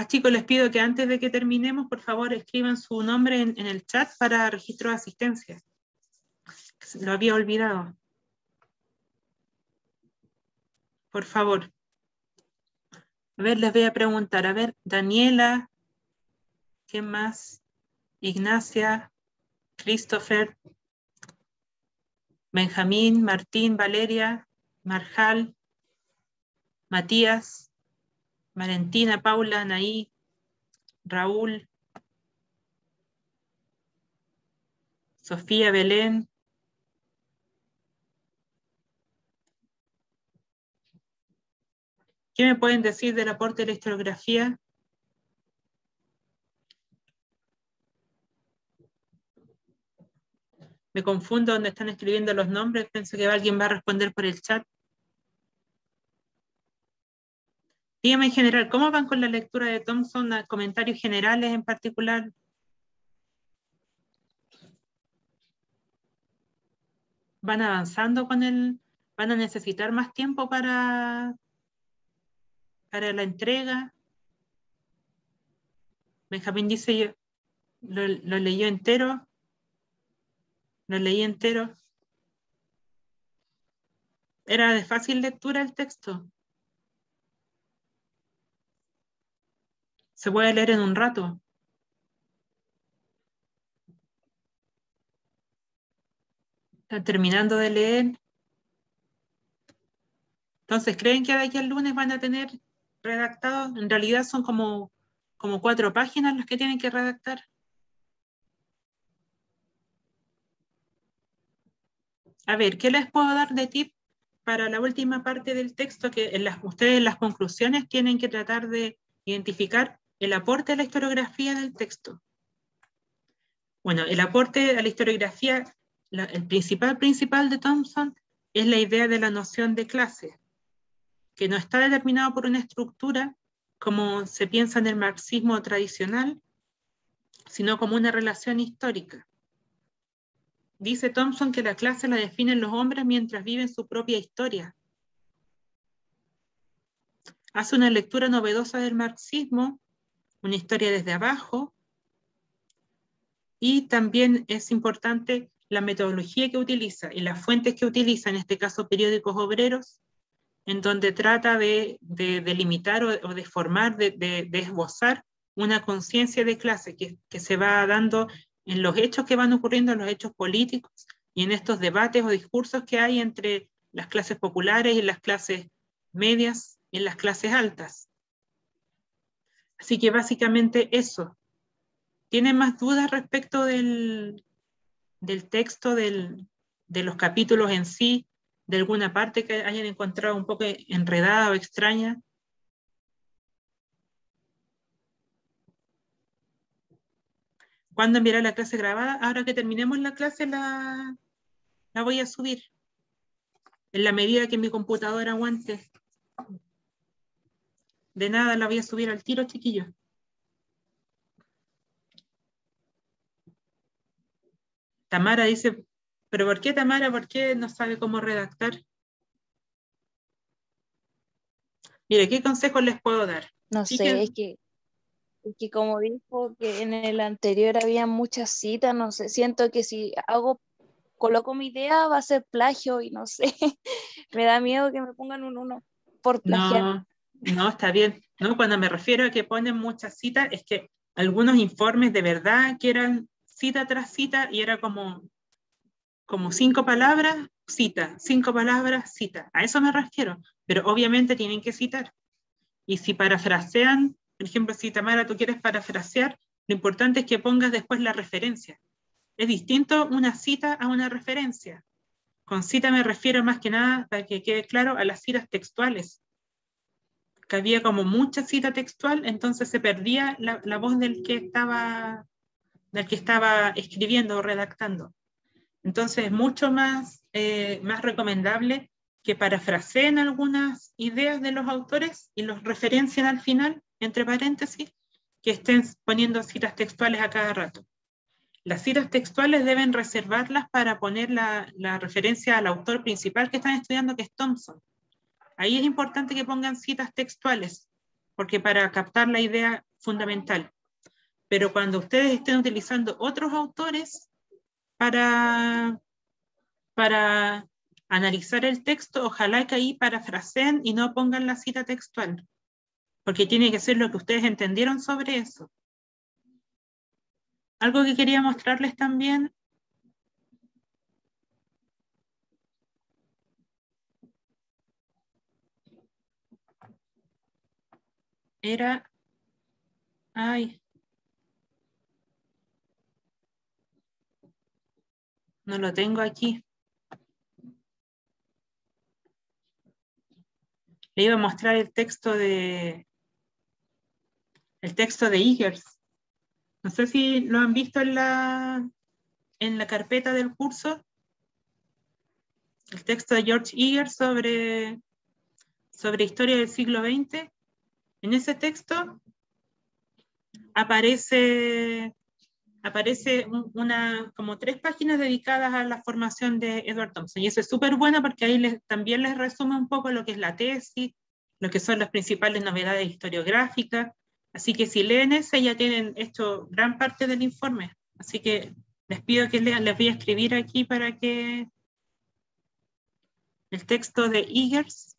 Chicos, les pido que antes de que terminemos, por favor, escriban su nombre en el chat para registro de asistencia. Lo había olvidado. Por favor. A ver, les voy a preguntar. A ver, Daniela, ¿qué más? Ignacia, Christopher, Benjamín, Martín, Valeria, Marjal, Matías, Valentina, Paula, Anaí, Raúl, Sofía, Belén. ¿Qué me pueden decir del aporte de la historiografía? Me confundo donde están escribiendo los nombres, pienso que alguien va a responder por el chat. Dígame en general, ¿cómo van con la lectura de Thompson? ¿Comentarios generales en particular? ¿Van avanzando con él? ¿Van a necesitar más tiempo para la entrega? Benjamín dice, yo lo leyó entero. Lo leí entero. ¿Era de fácil lectura el texto? ¿Se puede leer en un rato? ¿Está terminando de leer? Entonces, ¿creen que de aquí al lunes van a tener redactado? En realidad son como 4 páginas las que tienen que redactar. A ver, ¿qué les puedo dar de tip para la última parte del texto? Que ustedes en las conclusiones tienen que tratar de identificar el aporte a la historiografía del texto. Bueno, el aporte a la historiografía, el principal de Thompson es la idea de la noción de clase, que no está determinado por una estructura como se piensa en el marxismo tradicional, sino como una relación histórica. Dice Thompson que la clase la definen los hombres mientras viven su propia historia. Hace una lectura novedosa del marxismo, una historia desde abajo, y también es importante la metodología que utiliza y las fuentes que utiliza, en este caso periódicos obreros, en donde trata de delimitar o de formar, de esbozar una conciencia de clase que se va dando en los hechos que van ocurriendo, en los hechos políticos y en estos debates o discursos que hay entre las clases populares y las clases medias y las clases altas. Así que básicamente eso. ¿Tienen más dudas respecto del texto, de los capítulos en sí, de alguna parte que hayan encontrado un poco enredada o extraña? ¿Cuándo enviará la clase grabada? Ahora que terminemos la clase la voy a subir, en la medida que mi computadora aguante. De nada, la voy a subir al tiro, chiquillos. Tamara dice, ¿pero por qué Tamara? ¿Por qué no sabe cómo redactar? Mire, ¿qué consejos les puedo dar? No sé, es que como dijo que en el anterior había muchas citas, no sé, siento que si coloco mi idea va a ser plagio y no sé, me da miedo que me pongan un 1 por plagiar. No, está bien. No, cuando me refiero a que ponen muchas citas, es que algunos informes de verdad que eran cita tras cita y era como 5 palabras, cita, 5 palabras, cita. A eso me refiero. Pero obviamente tienen que citar. Y si parafrasean, por ejemplo, si Tamara tú quieres parafrasear, lo importante es que pongas después la referencia. Es distinto una cita a una referencia. Con cita me refiero más que nada, para que quede claro, a las citas textuales. Que había como mucha cita textual, entonces se perdía la voz del que estaba escribiendo o redactando. Entonces es mucho más recomendable que parafraseen algunas ideas de los autores y los referencien al final, entre paréntesis, que estén poniendo citas textuales a cada rato. Las citas textuales deben reservarlas para poner la referencia al autor principal que están estudiando, que es Thompson. Ahí es importante que pongan citas textuales, porque para captar la idea fundamental. Pero cuando ustedes estén utilizando otros autores para analizar el texto, ojalá que ahí parafraseen y no pongan la cita textual, porque tiene que ser lo que ustedes entendieron sobre eso. Algo que quería mostrarles también era, no lo tengo aquí. Le iba a mostrar el texto de Eggers. No sé si lo han visto en la carpeta del curso. El texto de George Eggers sobre historia del siglo XX. En ese texto aparece como 3 páginas dedicadas a la formación de Edward Thompson. Y eso es súper bueno porque ahí también les resume un poco lo que es la tesis, lo que son las principales novedades historiográficas. Así que si leen ese ya tienen hecho gran parte del informe. Así que les pido que lean, les voy a escribir aquí para que el texto de Eggers,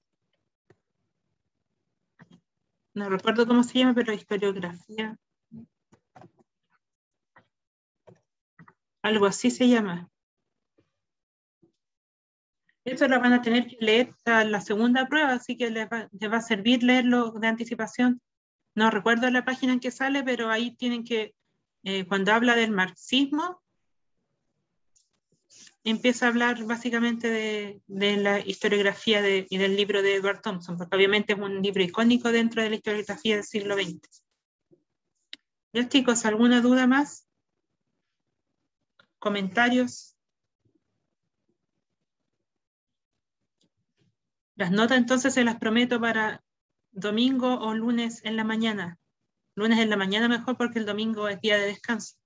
no recuerdo cómo se llama, pero historiografía, algo así se llama. Eso lo van a tener que leer a la segunda prueba, así que les va a servir leerlo de anticipación. No recuerdo la página en que sale, pero ahí tienen que, cuando habla del marxismo, empieza a hablar básicamente de la historiografía y del libro de Edward Thompson, porque obviamente es un libro icónico dentro de la historiografía del siglo XX. ¿Ya, chicos, alguna duda más? ¿Comentarios? Las notas entonces se las prometo para domingo o lunes en la mañana. Lunes en la mañana mejor porque el domingo es día de descanso.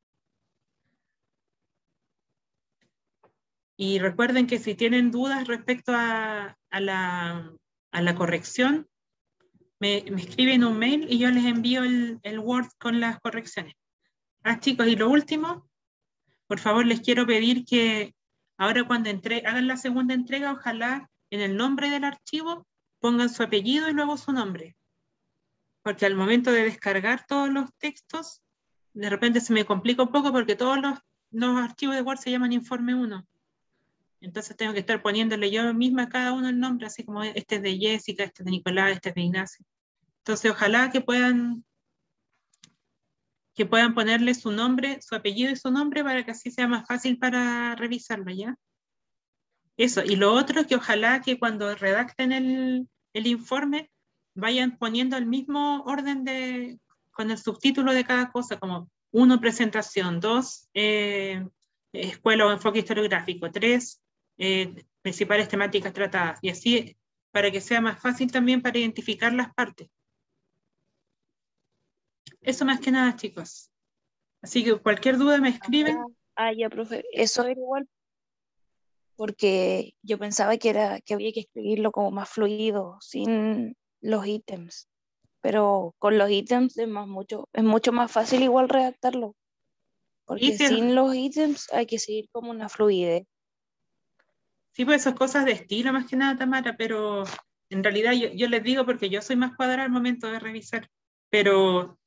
Y recuerden que si tienen dudas respecto a la corrección, me escriben un mail y yo les envío el Word con las correcciones. Chicos, y lo último, por favor les quiero pedir que ahora cuando hagan la segunda entrega, ojalá en el nombre del archivo pongan su apellido y luego su nombre. Porque al momento de descargar todos los textos, de repente se me complica un poco porque todos los archivos de Word se llaman informe 1. Entonces tengo que estar poniéndole yo misma a cada uno el nombre, así como este es de Jessica, este es de Nicolás, este es de Ignacio. Entonces ojalá que puedan ponerle su nombre, su apellido y su nombre para que así sea más fácil para revisarlo, ¿ya? Eso, y lo otro es que ojalá que cuando redacten el informe vayan poniendo el mismo orden con el subtítulo de cada cosa, como 1, presentación, 2, escuela o enfoque historiográfico, 3, principales temáticas tratadas, y así para que sea más fácil también para identificar las partes. Eso más que nada, chicos. Así que cualquier duda me escriben. Ya, profe, eso era igual, porque yo pensaba que había que escribirlo como más fluido, sin los ítems, pero con los ítems es mucho más fácil igual redactarlo, porque sin los ítems hay que seguir como una fluidez. Sí, pues esas cosas de estilo más que nada, Tamara, pero en realidad yo les digo porque yo soy más cuadrada al momento de revisar, pero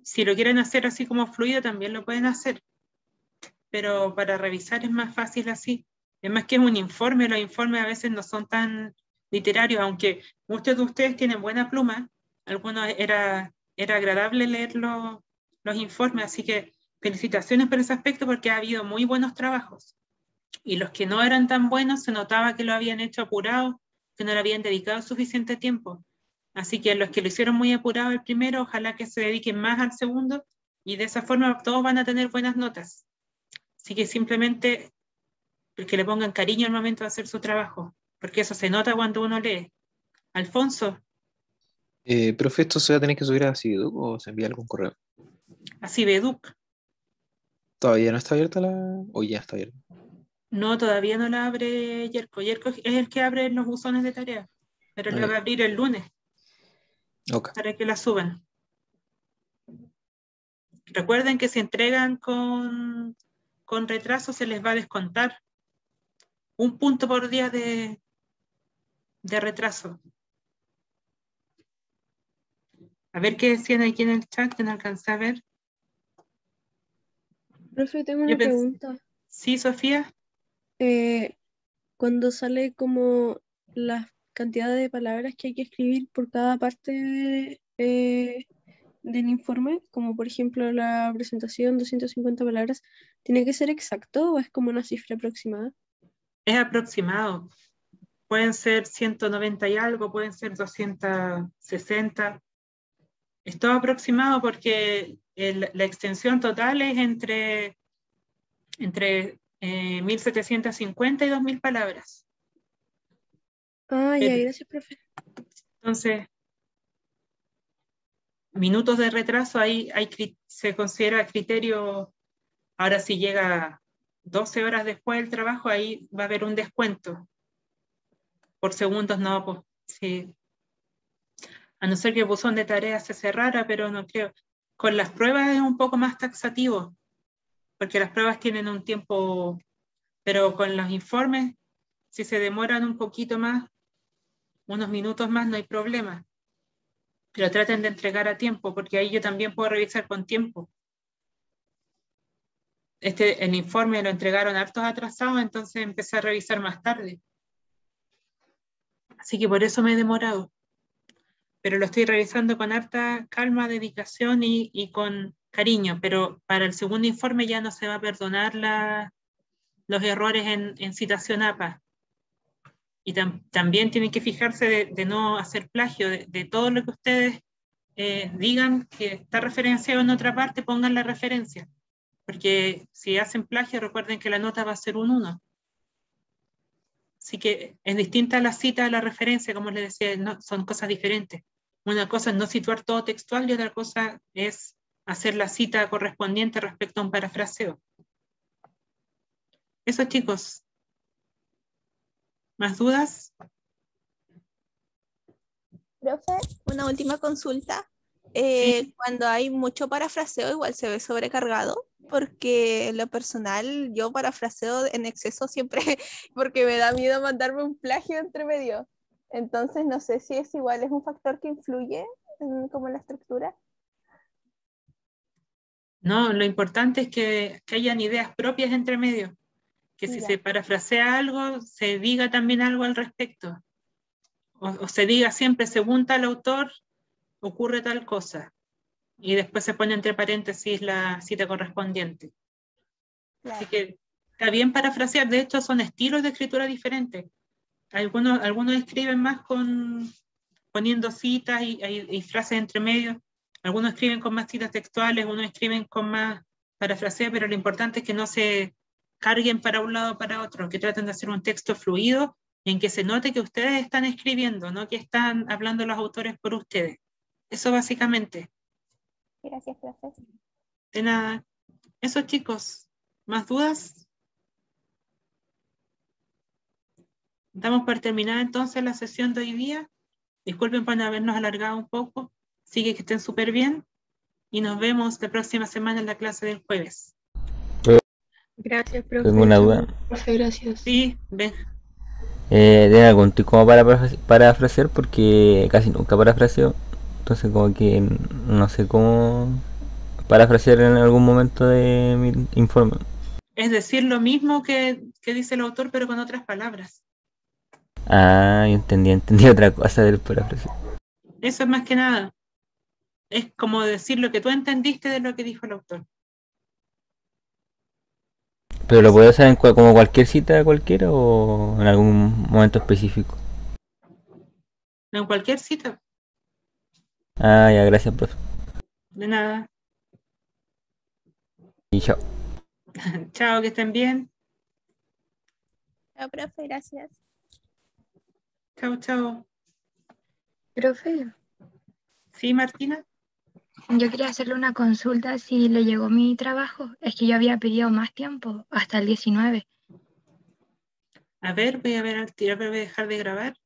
si lo quieren hacer así como fluido también lo pueden hacer, pero para revisar es más fácil así. Es más que es un informe, los informes a veces no son tan literarios, aunque muchos de ustedes tienen buena pluma, algunos era agradable leer los informes, así que felicitaciones por ese aspecto porque ha habido muy buenos trabajos. Y los que no eran tan buenos se notaba que lo habían hecho apurado, que no le habían dedicado suficiente tiempo. Así que los que lo hicieron muy apurado el primero, ojalá que se dediquen más al segundo y de esa forma todos van a tener buenas notas. Así que simplemente que le pongan cariño al momento de hacer su trabajo, porque eso se nota cuando uno lee. Alfonso. Profe, ¿esto se va a tener que subir a Cividuc o se envía algún correo? A Cividuc. ¿Todavía no está abierta o ya está abierta? No, todavía no la abre Yerko. Yerko es el que abre los buzones de tareas, pero la va a abrir el lunes. Okay. Para que la suban. Recuerden que si entregan con retraso se les va a descontar 1 punto por día de retraso. A ver qué decían aquí en el chat, que no alcancé a ver. Profe, tengo una pregunta. Sí, Sofía. Cuando sale como la cantidad de palabras que hay que escribir por cada parte del informe, como por ejemplo la presentación, 250 palabras, ¿tiene que ser exacto o es como una cifra aproximada? Es aproximado. Pueden ser 190 y algo, pueden ser 260. Es todo aproximado porque la extensión total es entre 1.750 y 2.000 palabras. Ya, gracias, profe. Entonces, minutos de retraso, ahí se considera criterio. Ahora si llega 12 horas después del trabajo, ahí va a haber un descuento. Por segundos no, pues sí. A no ser que el buzón de tareas se cerrara, pero no creo. Con las pruebas es un poco más taxativo, porque las pruebas tienen un tiempo, pero con los informes, si se demoran un poquito más, unos minutos más, no hay problema. Pero traten de entregar a tiempo, porque ahí yo también puedo revisar con tiempo. El informe lo entregaron hartos atrasados, entonces empecé a revisar más tarde. Así que por eso me he demorado. Pero lo estoy revisando con harta calma, dedicación y con cariño. Pero para el segundo informe ya no se va a perdonar los errores en citación APA. Y también tienen que fijarse de no hacer plagio, de todo lo que ustedes digan que está referenciado en otra parte, pongan la referencia. Porque si hacen plagio, recuerden que la nota va a ser un 1. Así que es distinta la cita a la referencia, como les decía, no, son cosas diferentes. Una cosa es no situar todo textual y otra cosa es hacer la cita correspondiente respecto a un parafraseo. Eso, chicos. ¿Más dudas? Profe, una última consulta. Sí. Cuando hay mucho parafraseo, igual se ve sobrecargado, porque en lo personal yo parafraseo en exceso siempre, porque me da miedo mandarme un plagio entre medio. Entonces no sé si es igual, es un factor que influye en como la estructura. No, lo importante es que hayan ideas propias entre medio. Que si Ya. se parafrasea algo, se diga también algo al respecto. O se diga siempre, según tal autor, ocurre tal cosa. Y después se pone entre paréntesis la cita correspondiente. Claro. Así que está bien parafrasear. De hecho, son estilos de escritura diferentes. Algunos escriben más poniendo citas y frases entre medio. Algunos escriben con más citas textuales, algunos escriben con más parafraseo, pero lo importante es que no se carguen para un lado o para otro, que traten de hacer un texto fluido en que se note que ustedes están escribiendo, no que están hablando los autores por ustedes. Eso básicamente. Gracias, profe. De nada. Eso, chicos. ¿Más dudas? Damos por terminada entonces la sesión de hoy día. Disculpen por habernos alargado un poco. Sigue que estén súper bien. Y nos vemos la próxima semana en la clase del jueves. Gracias, profe. Tengo una duda. Profe, gracias. Sí, ven. ¿Tiene algún tip como para parafrasear? Porque casi nunca parafraseo. Entonces como que no sé cómo parafrasear en algún momento de mi informe. Es decir, lo mismo que dice el autor, pero con otras palabras. Ah, entendí otra cosa del parafraseo. Eso es más que nada. Es como decir lo que tú entendiste de lo que dijo el autor. ¿Pero lo puedo hacer en como cualquier cita cualquiera o en algún momento específico? En cualquier cita. Ah, ya, gracias, profe. De nada. Y chao. Chao, que estén bien. Chao, profe, gracias. Chao, chao. Profe, ¿Sí, Martina? yo quería hacerle una consulta si le llegó mi trabajo. Es que yo había pedido más tiempo, hasta el 19. A ver, voy a ver al tiro, pero voy a dejar de grabar.